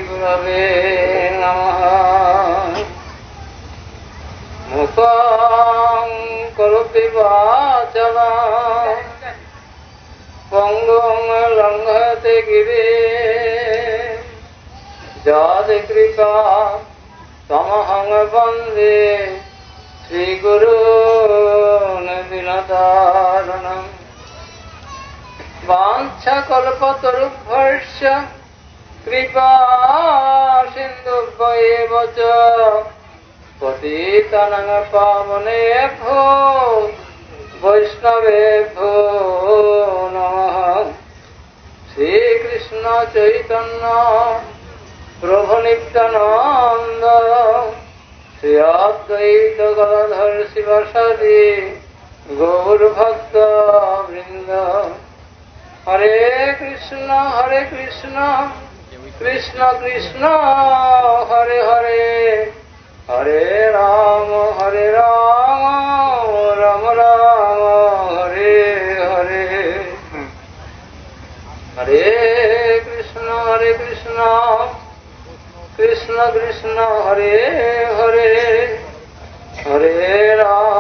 S3: গুরবে নমঃ। মুখং করোতি বাচালং পঙ্গুং লঙ্ঘয়তে গিরিম যৎকৃপা তমহং বন্দে শ্রীগুরুন দীনতারিণম। বাঞ্ছাকল্পতরুভ্যশ্চ কৃপা সিন্ধুভ্যেব চ পতিতানাং পাবনেভ্যো বৈষ্ণবেভ্যো নমঃ। শ্রীকৃষ্ণ চৈতন্য প্রভু নিত্যানন্দ শ্রী অদ্বৈত গদাধর শিবাসাদি গৌর ভক্ত বৃন্দ। হরে কৃষ্ণ কৃষ্ণ কৃষ্ণ হরে হরে, হরে রাম রাম রাম হরে হরে। হরে কৃষ্ণ কৃষ্ণ কৃষ্ণ হরে হরে, হরে রাম